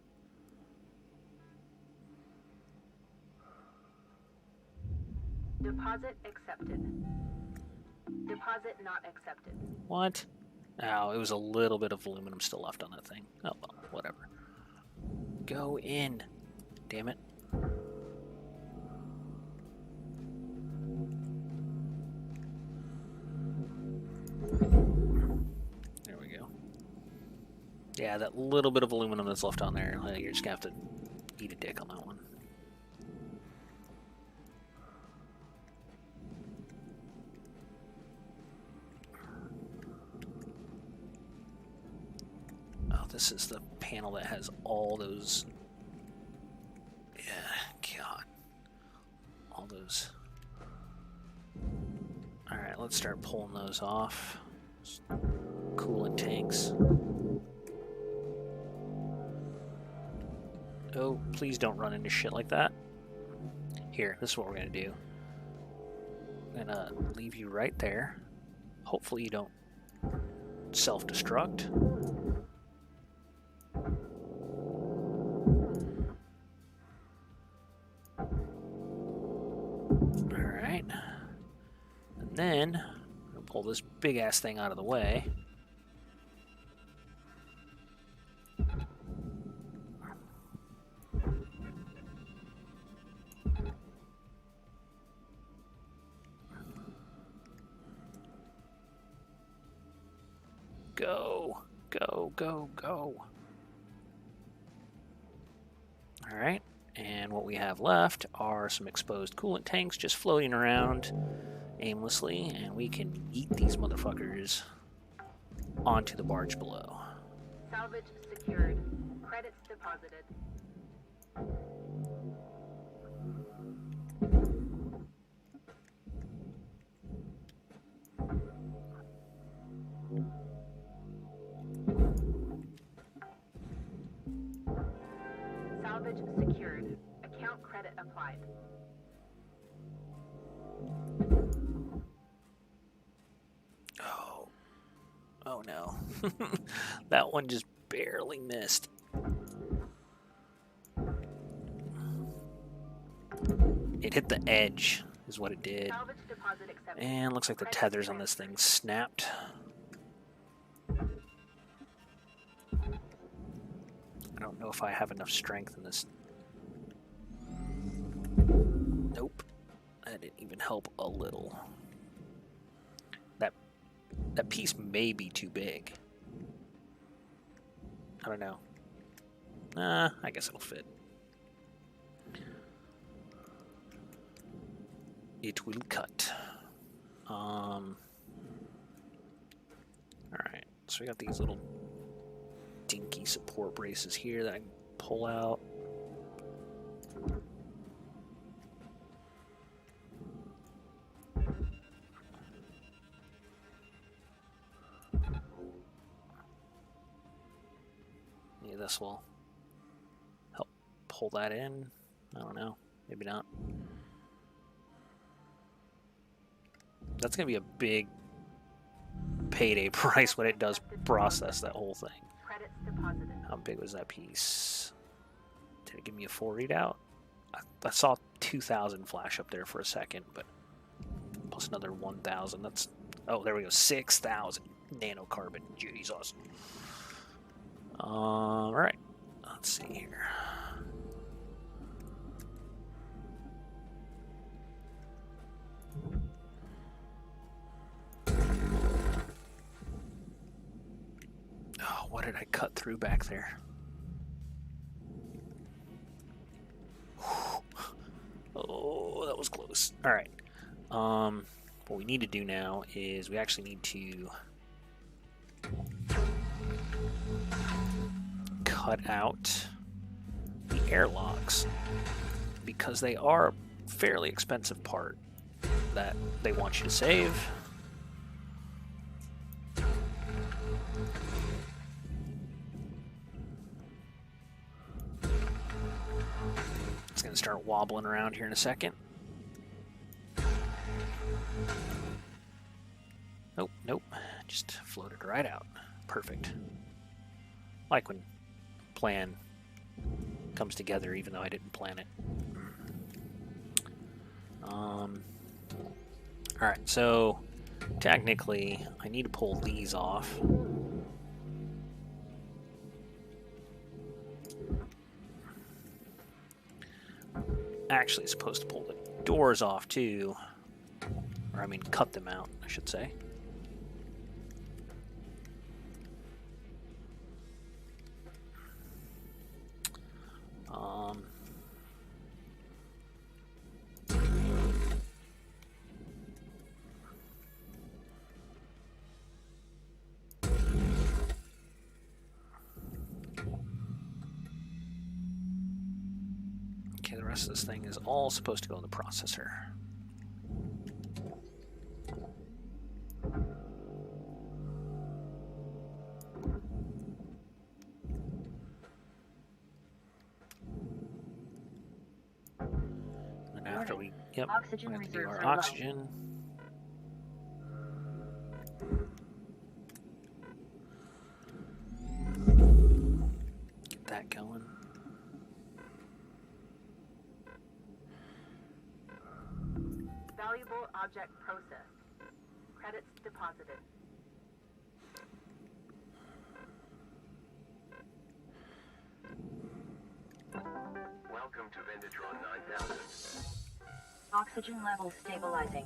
Deposit accepted. Deposit not accepted. What? Oh, it was a little bit of aluminum still left on that thing. Oh well, whatever. Go in. Damn it. There we go. Yeah, that little bit of aluminum that's left on there, you're just gonna have to eat a dick on that one. Oh, this is the panel that has all those... Yeah, God. All those... Alright, let's start pulling those off. Coolant tanks. Oh, please don't run into shit like that. Here, this is what we're gonna do. I'm gonna leave you right there. Hopefully you don't self-destruct. Alright. And then, we'll pull this big-ass thing out of the way. Go, go, go, go. Alright, and what we have left are some exposed coolant tanks just floating around aimlessly, and we can eat these motherfuckers onto the barge below. Salvage secured. Credits deposited. Salvage secured. Account credit applied. Oh. Oh no. That one just barely missed. It hit the edge, is what it did. Salvage deposit accepted. And looks like the tethers on this thing snapped. I don't know if I have enough strength in this. Nope. That didn't even help a little. That piece may be too big. I don't know. I guess it'll fit. It will cut. Alright, so we got these little dinky support braces here that I can pull out. Maybe this will help pull that in. I don't know. Maybe not. That's going to be a big payday price when it does process that whole thing. Credits deposited. How big was that piece? Did it give me a full readout? I saw 2,000 flash up there for a second, but plus another 1,000. That's, oh, there we go, 6,000 nanocarbon. Jesus. All right, let's see here. Oh, what did I cut through back there? Oh, that was close. All right. What we need to do now is we actually need to cut out the airlocks because they are a fairly expensive part that they want you to save. It's going to start wobbling around here in a second. Nope, nope. Just floated right out. Perfect. Like when plan comes together even though I didn't plan it. Alright, so technically I need to pull these off. Actually supposed to pull the doors off too. Or I mean cut them out, I should say. Okay, the rest of this thing is all supposed to go in the processor. And after we, yep, Oxygen we have to do reserves our are low. oxygen. Get that going. Valuable object processed. Credits deposited. Welcome to Vindatron 9000. Oxygen levels stabilizing.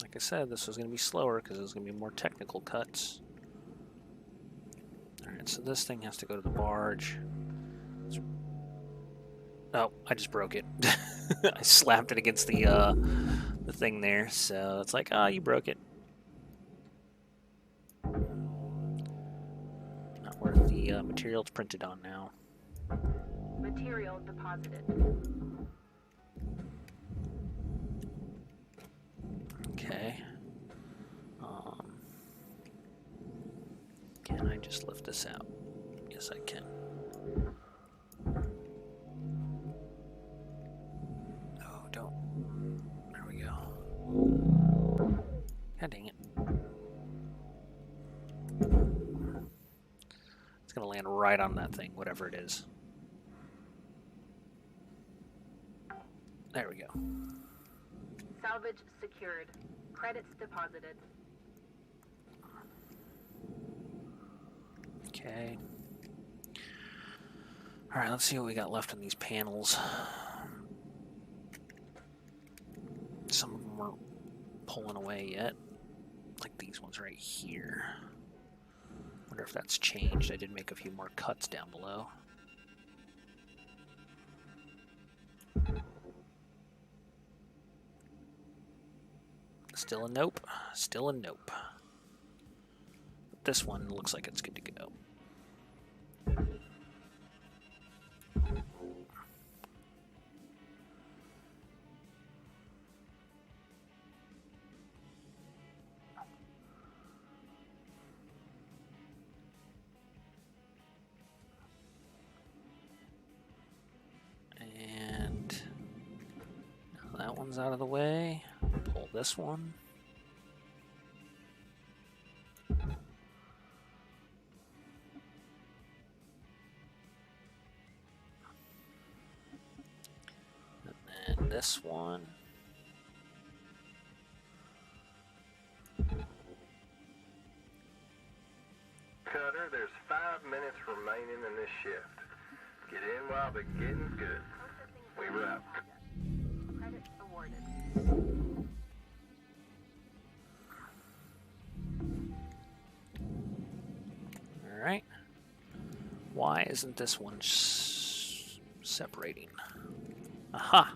Like I said, this was going to be slower because it was going to be more technical cuts. Alright, so this thing has to go to the barge. Oh, I just broke it. I slapped it against the thing there, so it's like, ah, you broke it. Not worth the material it's printed on now. Material deposited. Okay. Can I just lift this out? Yes, I can. Oh, don't. There we go. God dang it. It's gonna land right on that thing, whatever it is. There we go. Salvage secured. Credits deposited. Okay. Alright, let's see what we got left on these panels. Some of them are pulling away yet. Like these ones right here. Wonder if that's changed. I did make a few more cuts down below. Still a nope. Still a nope. But this one looks like it's good to go. And now that one's out of the way. Pull this one. And then this one. Cutter, there's 5 minutes remaining in this shift. Get in while the getting's good. We wrap. Credit awarded. All right. Why isn't this one separating? Aha!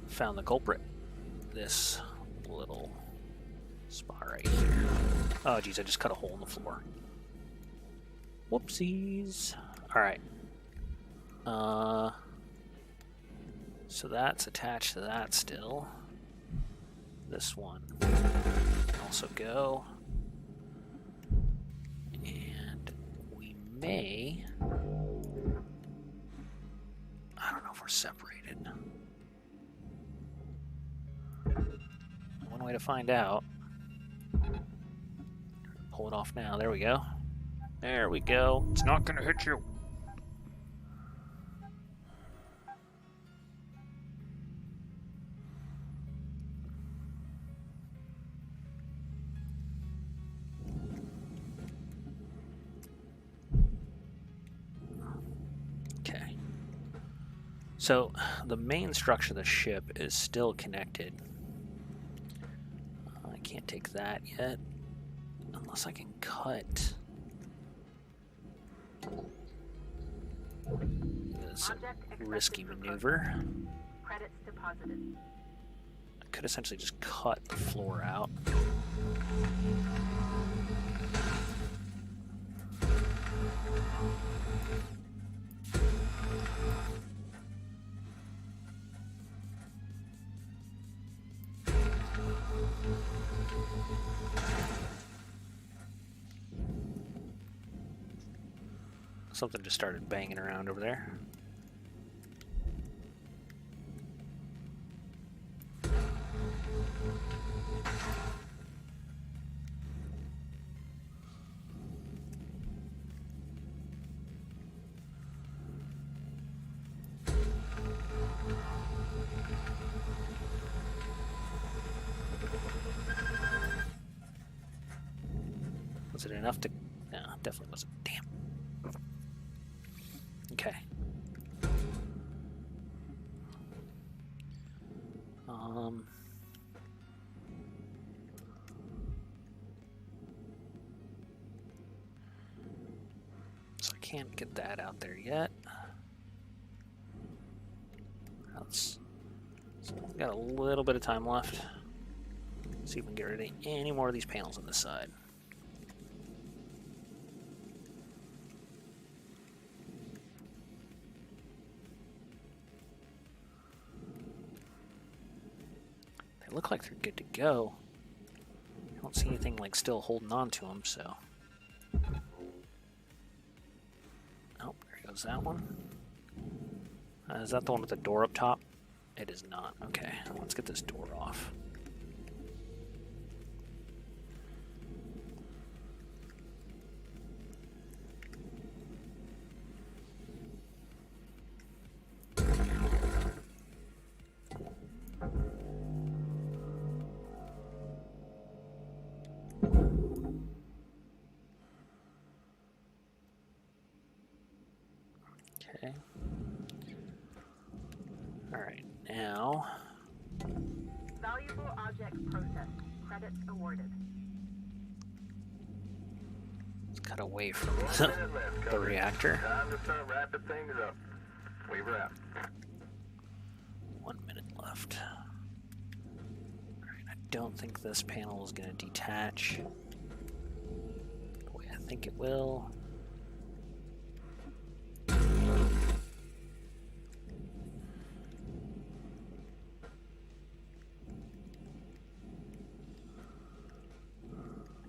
Found the culprit. This little spot right here. Oh, geez, I just cut a hole in the floor. Whoopsies. All right. So that's attached to that still. This one can also go. And we may... I don't know if we're separated. One way to find out. Pull it off now. There we go. There we go. It's not going to hit you. Okay. So the main structure of the ship is still connected. I can't take that yet. Unless I can cut. It's a risky maneuver. Credits deposited. I could essentially just cut the floor out. Something just started banging around over there. Was it enough to... No, definitely wasn't. Damn. Okay. So I can't get that out there yet. So we've got a little bit of time left. See if we can get rid of any more of these panels on this side. Look like they're good to go. I don't see anything like still holding on to them, so. Oh, there goes that one. Is that the one with the door up top? It is not. Okay, let's get this door off. Okay. All right, now. Valuable object processed. Credits awarded. Let's cut away from 1 minute left, the Cover. reactor. Time to start wrapping things up. Weaver out. 1 minute left. Alright, I don't think this panel is going to detach the way I think it will.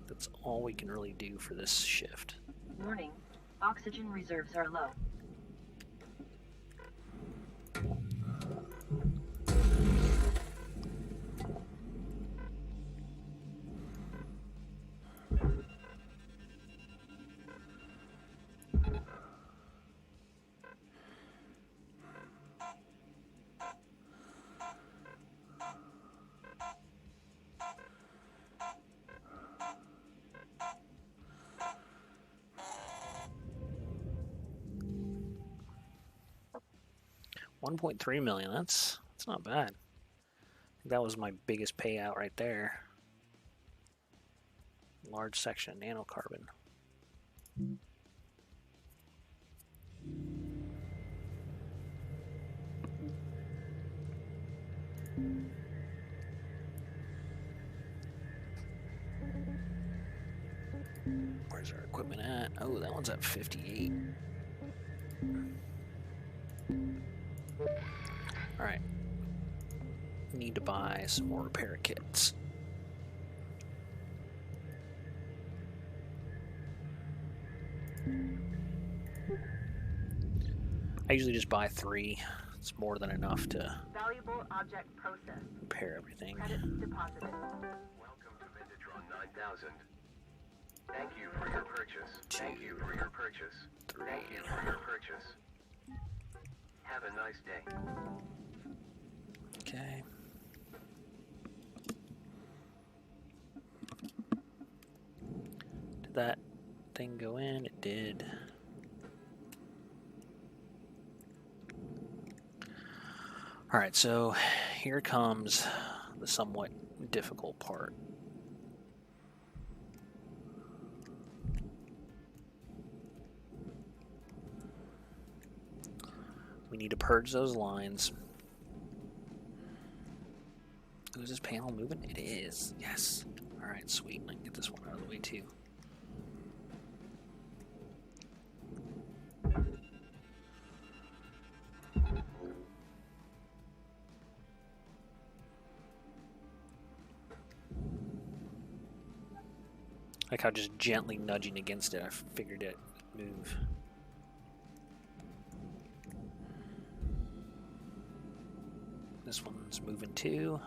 That's all we can really do for this shift. Warning. Oxygen reserves are low. $1.3 million. That's not bad. I think that was my biggest payout right there. Large section of nanocarbon. Where's our equipment at? Oh, that one's at 58. Alright. Need to buy some more repair kits. I usually just buy 3. It's more than enough to Valuable object processed. repair everything. Credits deposited. Welcome to Vintatron 9000. Thank you for your purchase. Thank you for your purchase. 3. Thank you for your purchase. Have a nice day. Okay. Did that thing go in? It did. Alright, so here comes the somewhat difficult part. We need to purge those lines. Oh, is this panel moving? It is. Yes. Alright, sweet. I can get this one out of the way too. Like how just gently nudging against it, I figured it would move. This one's moving too.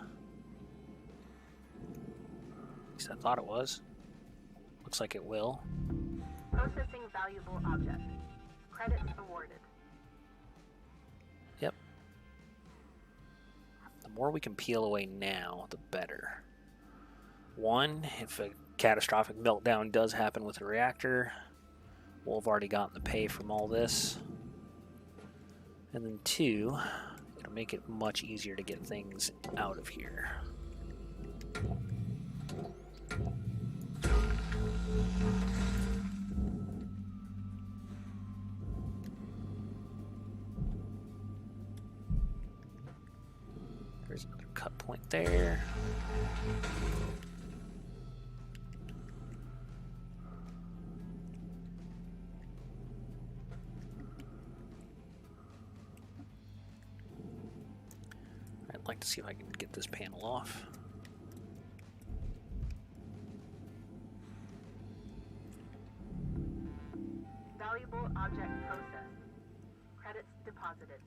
At least I thought it was. Looks like it will. Processing valuable object. Credits awarded. Yep. The more we can peel away now, the better. One, if a catastrophic meltdown does happen with a reactor, we'll have already gotten the pay from all this. And then 2, it'll make it much easier to get things out of here. There's another cut point there. I'd like to see if I can get this panel off. Valuable object processed. Credits deposited.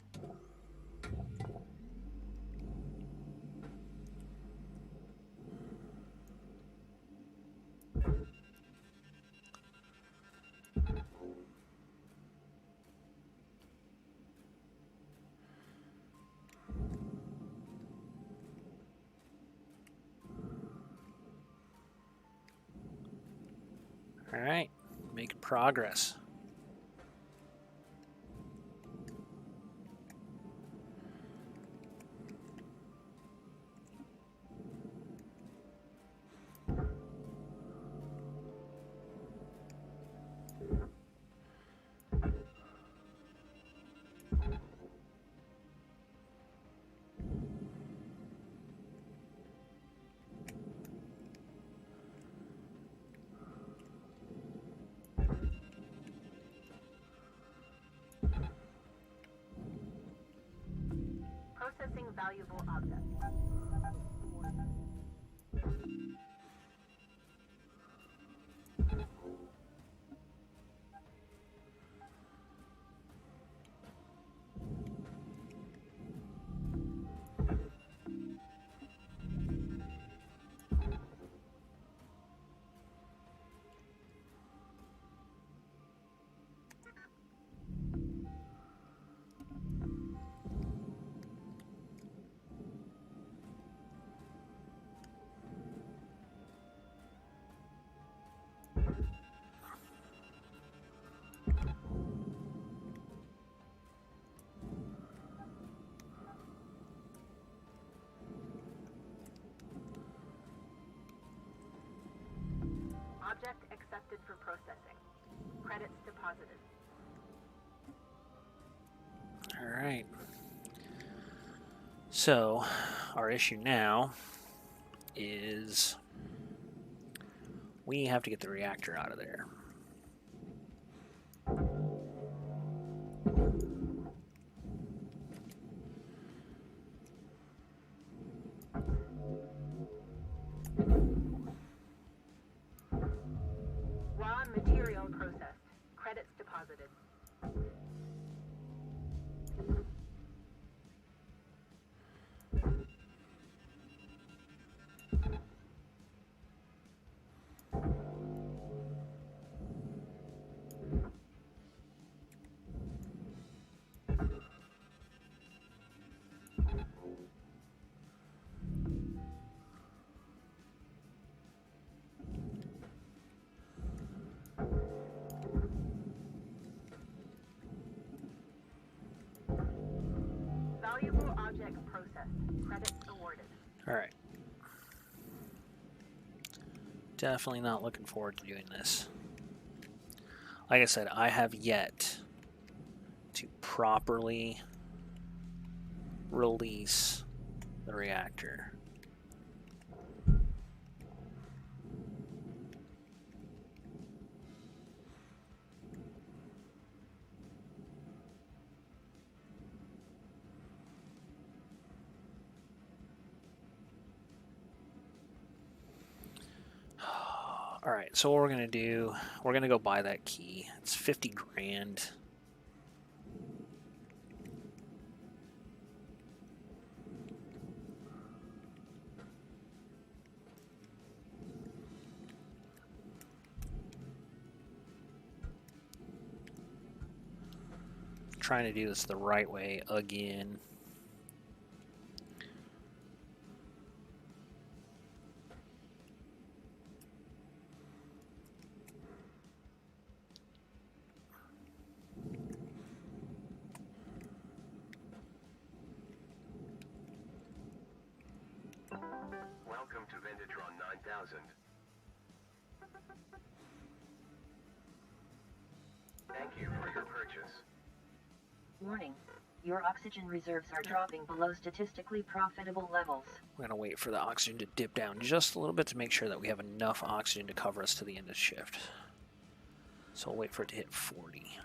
All right, making progress. valuable objects. Object accepted for processing. Credits deposited. All right. So, our issue now is we have to get the reactor out of there. Raw material processed. Credits deposited. Valuable object processed. Credits awarded. All right. Definitely not looking forward to doing this. Like I said, I have yet to properly release the reactor. All right, so what we're gonna do, we're gonna go buy that key. It's 50 grand. Trying to do this the right way again. Welcome to Vendatron 9000. Thank you for your purchase. Warning. Your oxygen reserves are dropping below statistically profitable levels. We're gonna wait for the oxygen to dip down just a little bit to make sure that we have enough oxygen to cover us to the end of shift. So we'll wait for it to hit 40.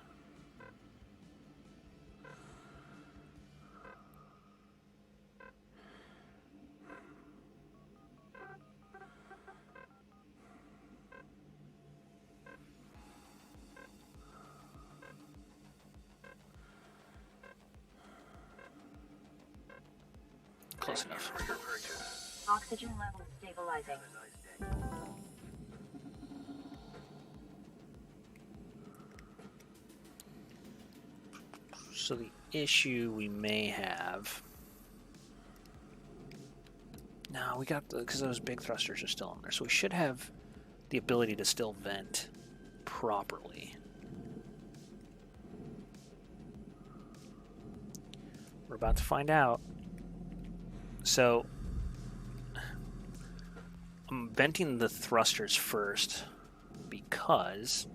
Close enough. For your purchase. Oxygen levels stabilizing. Have a nice day. So the issue we may have... No, we got the... because those big thrusters are still on there. So we should have the ability to still vent properly. We're about to find out. So... I'm venting the thrusters first because...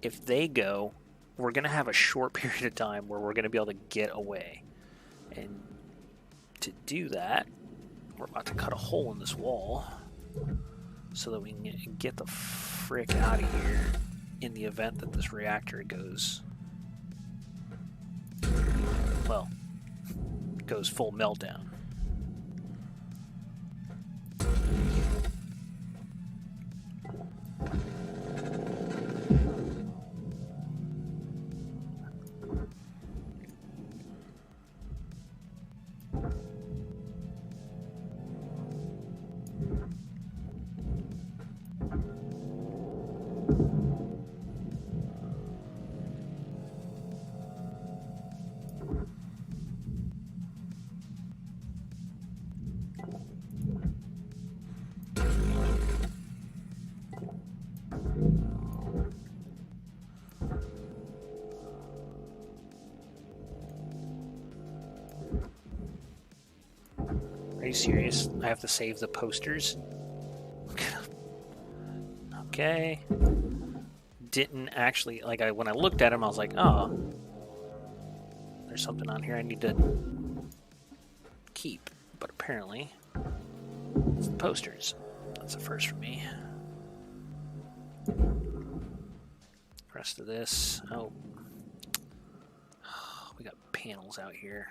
if they go, we're going to have a short period of time where we're going to be able to get away. And to do that, we're about to cut a hole in this wall so that we can get the frick out of here in the event that this reactor goes well, goes full meltdown. Are you serious? I have to save the posters? Okay. Didn't actually, like, when I looked at them, I was like, oh, there's something on here I need to keep. But apparently, it's the posters. That's a first for me. Rest of this, oh. We got panels out here.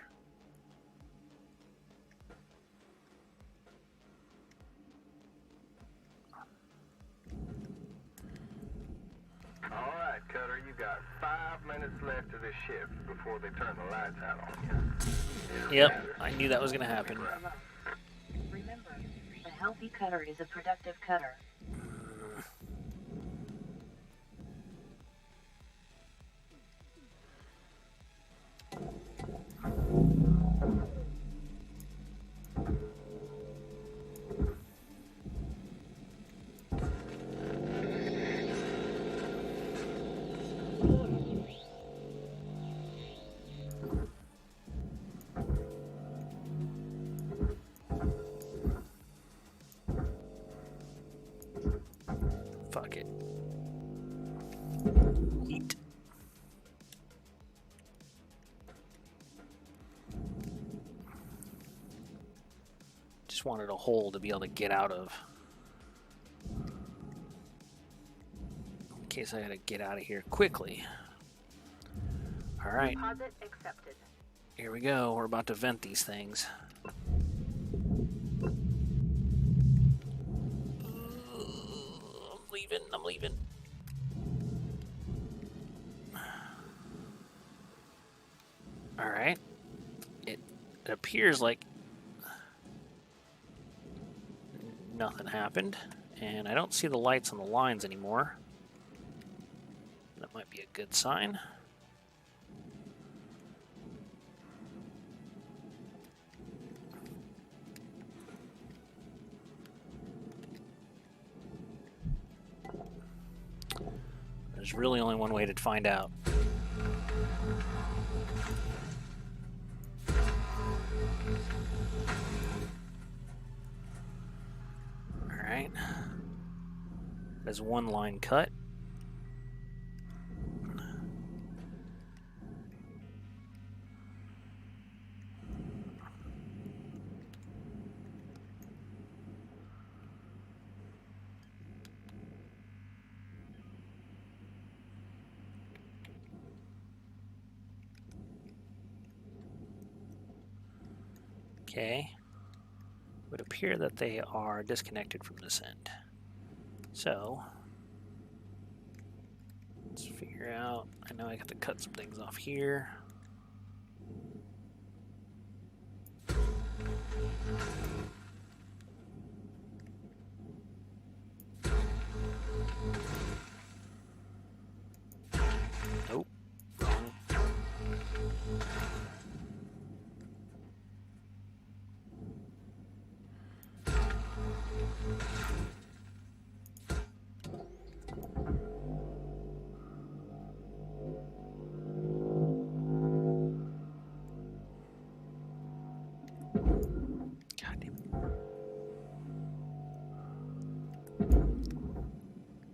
All right, Cutter, you got 5 minutes left of this shift before they turn the lights out on you. Yep, I knew that was going to happen. Remember, a healthy cutter is a productive cutter. Fuck it. Eat. Just wanted a hole to be able to get out of. In case I had to get out of here quickly. Alright, Deposit accepted. here we go. We're about to vent these things. I'm leaving. Alright. It appears like nothing happened. And I don't see the lights on the lines anymore. That might be a good sign. There's really only one way to find out. Alright. There's one line cut. Okay. It would appear that they are disconnected from this end. So, let's figure out. I know I have to cut some things off here. Nope. Wrong. God damn it.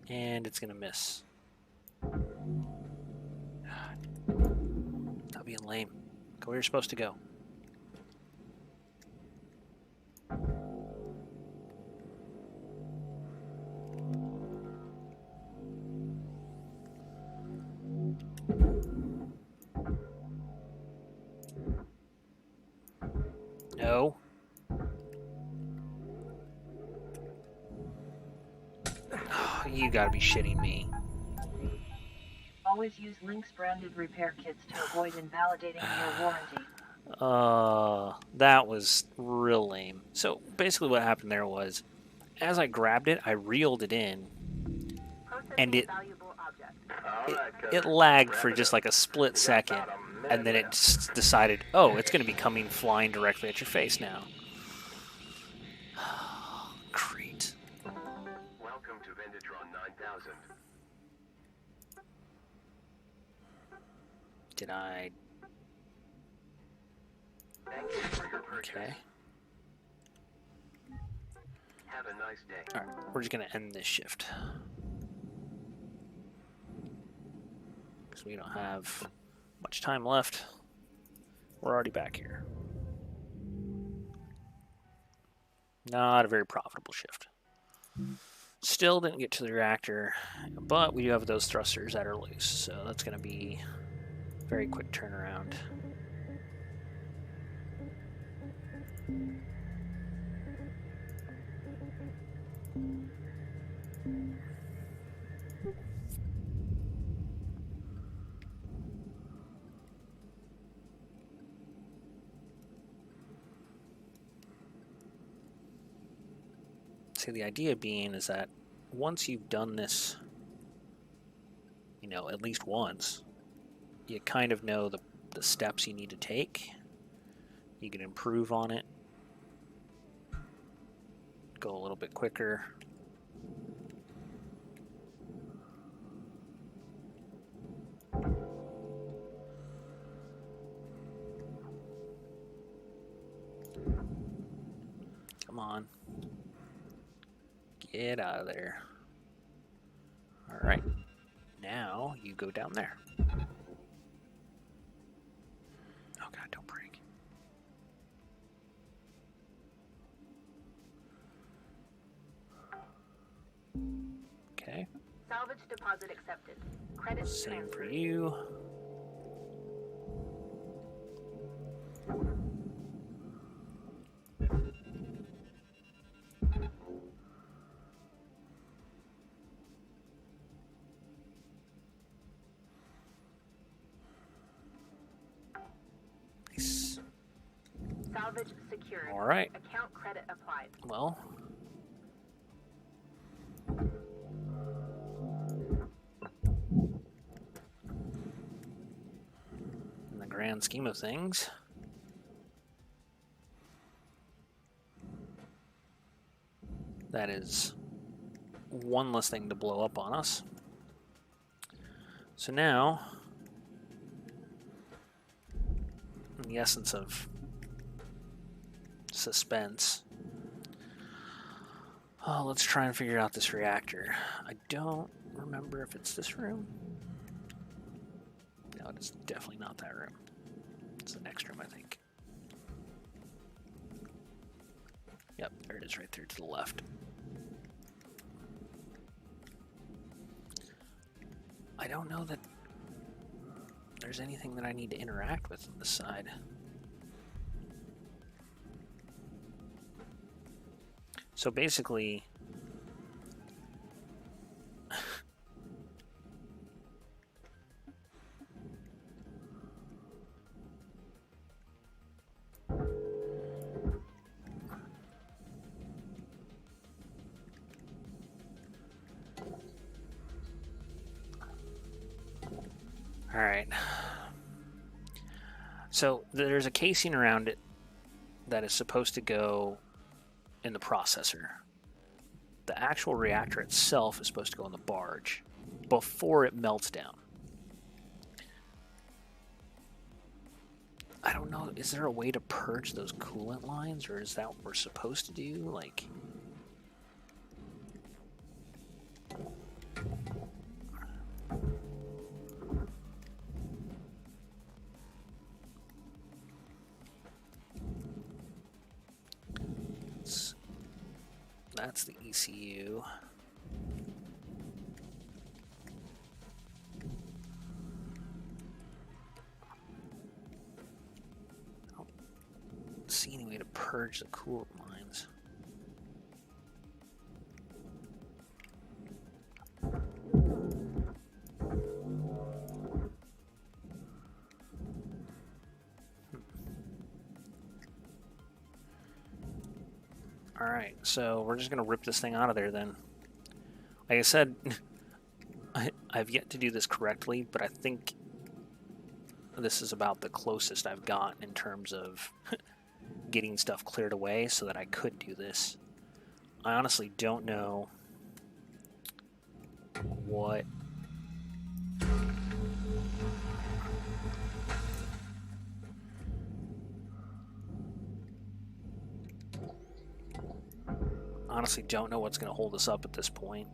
And it's gonna miss. God. Stop being lame. Go where you're supposed to go. You gotta be shitting me. Always use Lynx branded repair kits to avoid invalidating your warranty. That was real lame. So basically what happened there was, as I grabbed it, I reeled it in, and it lagged for just like a split second, and then it just decided, oh, it's going to be coming flying directly at your face now. Great. Welcome to Vendatron 9000. Did I? Thank you for your purchase. Okay. Have a nice day. Alright, we're just going to end this shift. Because we don't have much time left. We're already back here. Not a very profitable shift. Still didn't get to the reactor, but we do have those thrusters that are loose, so that's going to be a very quick turnaround. See, the idea being is that once you've done this, you know, at least once, you kind of know the steps you need to take. You can improve on it, go a little bit quicker. Come on. Get out of there. Alright. Now you go down there. Oh god, don't break. Okay. Salvage deposit accepted. Credit Same for transferred. you. Nice. Salvage secured. All right. Account credit applied. Well. In the grand scheme of things, that is one less thing to blow up on us. So now, in the essence of suspense, let's try and figure out this reactor. I don't remember if it's this room. No, it's definitely not that room. It's the next room, I think. Yep, there it is right there to the left. I don't know that there's anything that I need to interact with on this side. So basically, all right. So there's a casing around it that is supposed to go in the processor. The actual reactor itself is supposed to go in the barge before it melts down. I don't know, is there a way to purge those coolant lines, or is that what we're supposed to do? Like, that's the ECU. I don't see any way to purge the coolant lines. Alright, so we're just going to rip this thing out of there then. Like I said, I've yet to do this correctly, but I think this is about the closest I've gotten in terms of getting stuff cleared away so that I could do this. I honestly don't know what... Honestly don't know what's going to hold us up at this point.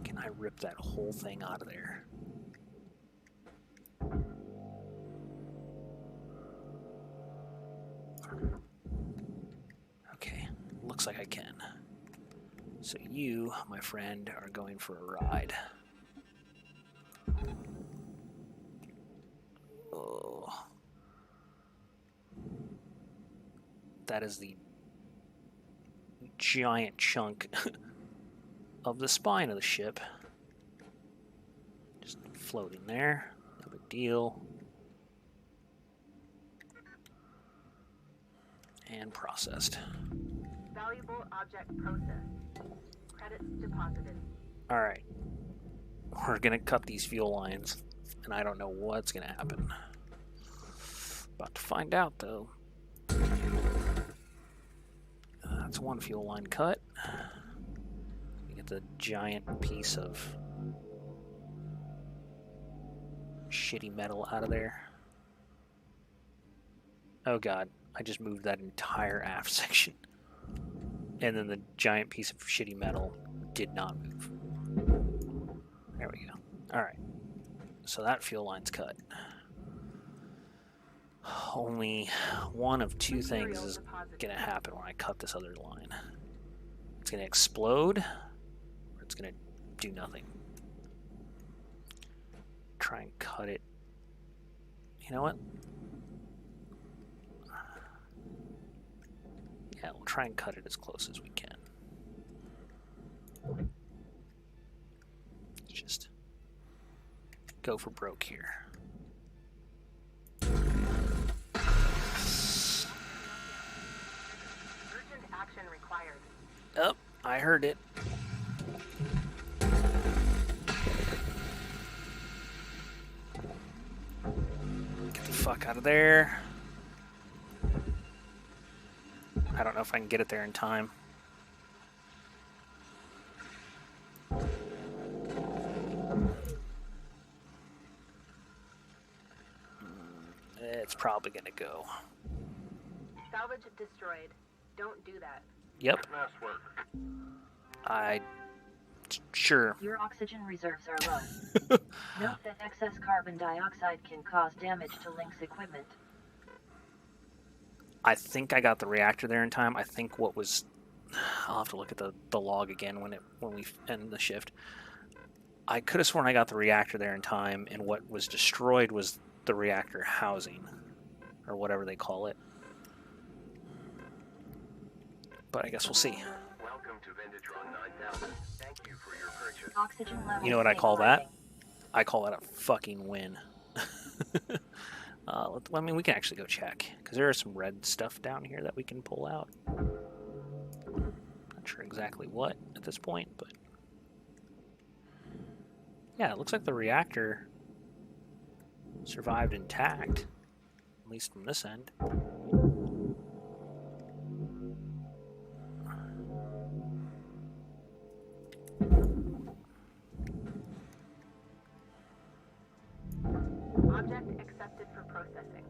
Can I rip that whole thing out of there? Okay, looks like I can. So you, my friend, are going for a ride. Oh. That is the giant chunk of the spine of the ship. Just floating there. No big deal. And processed. Valuable object processed. Credits deposited. Alright. We're gonna cut these fuel lines, and I don't know what's gonna happen. About to find out, though. That's one fuel line cut. We get the giant piece of shitty metal out of there. Oh god, I just moved that entire aft section. And then the giant piece of shitty metal did not move. There we go. Alright. So that fuel line's cut. Only one of two things is going to happen when I cut this other line. It's going to explode, or it's going to do nothing. Try and cut it. You know what? Yeah, we'll try and cut it as close as we can. Just go for broke here. Action required. Oh, I heard it. Get the fuck out of there. I don't know if I can get it there in time. It's probably gonna go. Salvage destroyed. Don't do that. Yep. Nice work. Sure. Your oxygen reserves are low. Note that excess carbon dioxide can cause damage to Link's equipment. I think I got the reactor there in time. I think what was... I'll have to look at the log again when we end the shift. I could have sworn I got the reactor there in time, and what was destroyed was the reactor housing, or whatever they call it. But I guess we'll see. Welcome to Vintatron 9000. Thank you for your purchase. Oxygen level You know what I call that? stabilizing. I call that a fucking win. I mean, we can actually go check, because there is some red stuff down here that we can pull out. Not sure exactly what at this point, but... Yeah, it looks like the reactor survived intact, at least from this end. Object accepted for processing.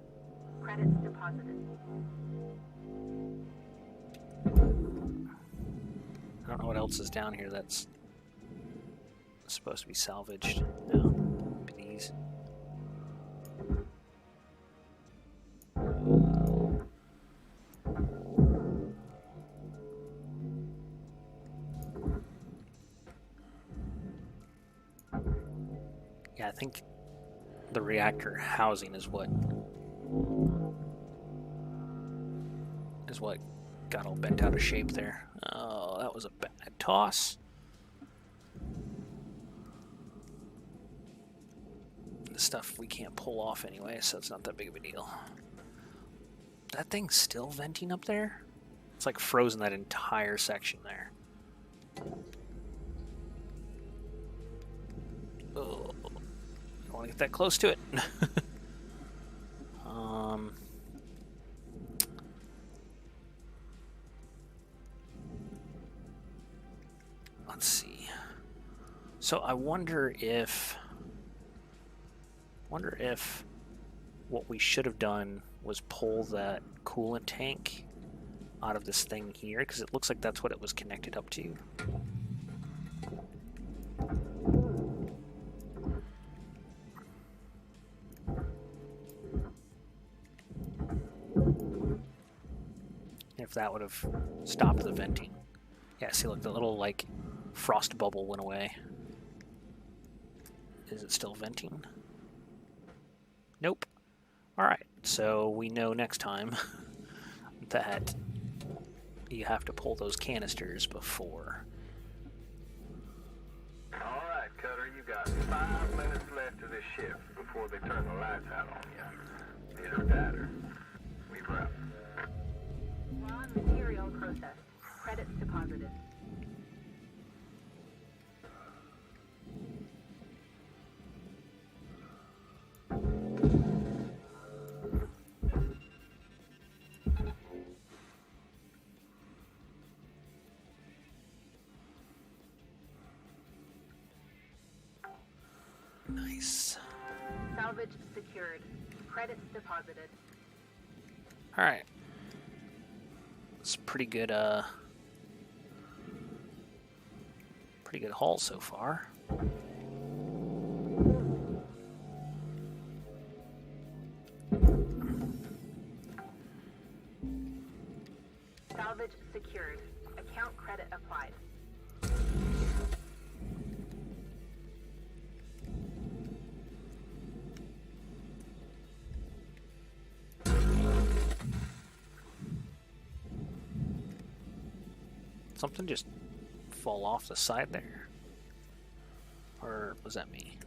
Credits deposited. I don't know what else is down here that's supposed to be salvaged. No, these. Yeah, I think the reactor housing is what got all bent out of shape there. Oh, that was a bad toss. The stuff we can't pull off anyway, so it's not that big of a deal. that thing's still venting up there? It's like frozen that entire section there. Oh, don't want to get that close to it. Let's see. So I wonder if what we should have done was pull that coolant tank out of this thing here, because it looks like that's what it was connected up to. If that would have stopped the venting. Yeah, see, look, the little, like, frost bubble went away. Is it still venting? Nope. Alright, so we know next time that you have to pull those canisters before. Alright, Cutter, you got 5 minutes left of this shift before they turn the lights out on you. Either that or we wrap. Raw material processed. Credits deposited. Nice. Salvage secured. Credits deposited. Alright. It's pretty good haul so far. Salvage secured. Account credit applied. Something just fall off the side there? Or was that me?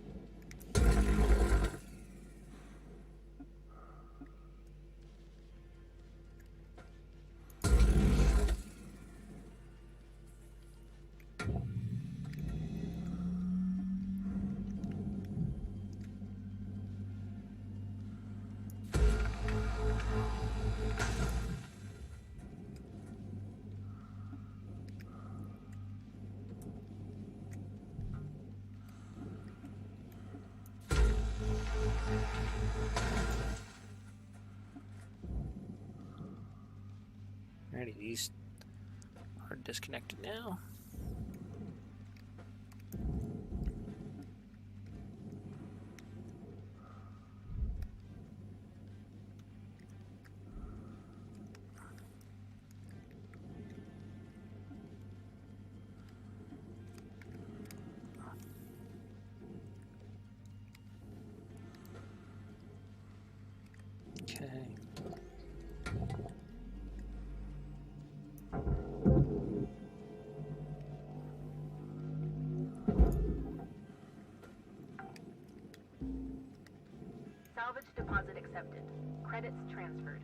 Alrighty, these are disconnected now. Okay. Salvage deposit accepted. Credits transferred.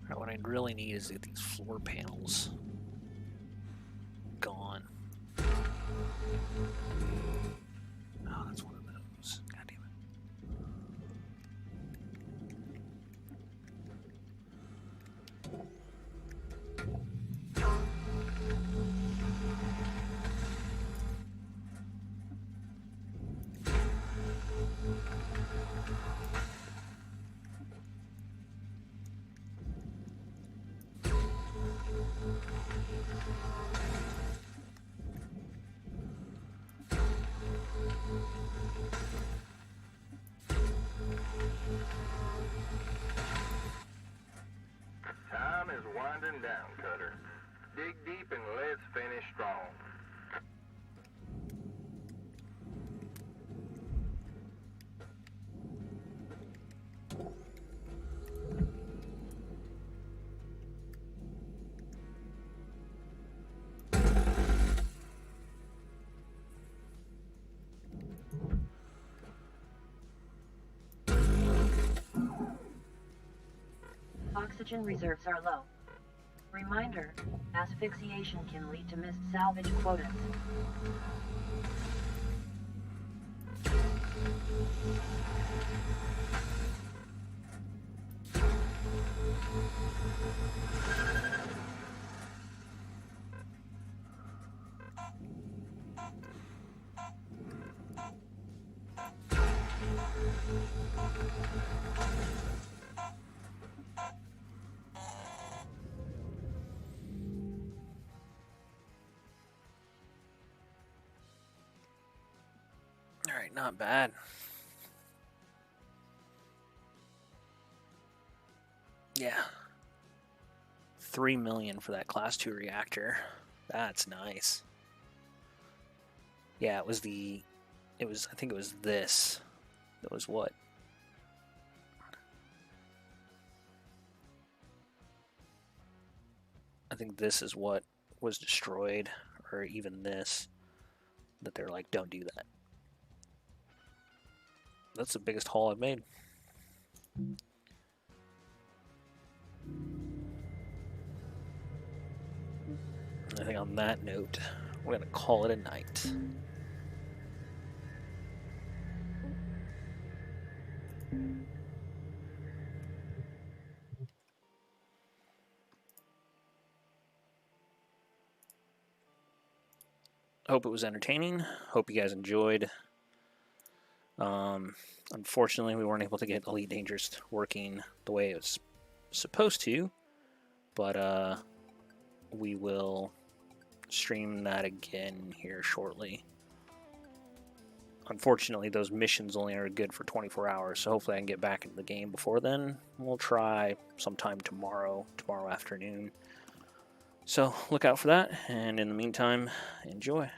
Alright, what I really need is to get these floor panels gone. Oh, that's one of those. God damn it. winding down, Cutter. Dig deep and let's finish strong. Oxygen reserves are low. Reminder, asphyxiation can lead to missed salvage quotas. All right, not bad. Yeah. 3 million for that class 2 reactor. That's nice. Yeah, I think it was this. It was what? I think this is what was destroyed, or even this, that they're like, don't do that. That's the biggest haul I've made. I think on that note, we're going to call it a night. Hope it was entertaining. Hope you guys enjoyed. Unfortunately, we weren't able to get Elite Dangerous working the way it was supposed to, but we will stream that again here shortly. Unfortunately, those missions only are good for 24 hours, so hopefully I can get back into the game before then. We'll try sometime tomorrow afternoon. So look out for that, and in the meantime, enjoy.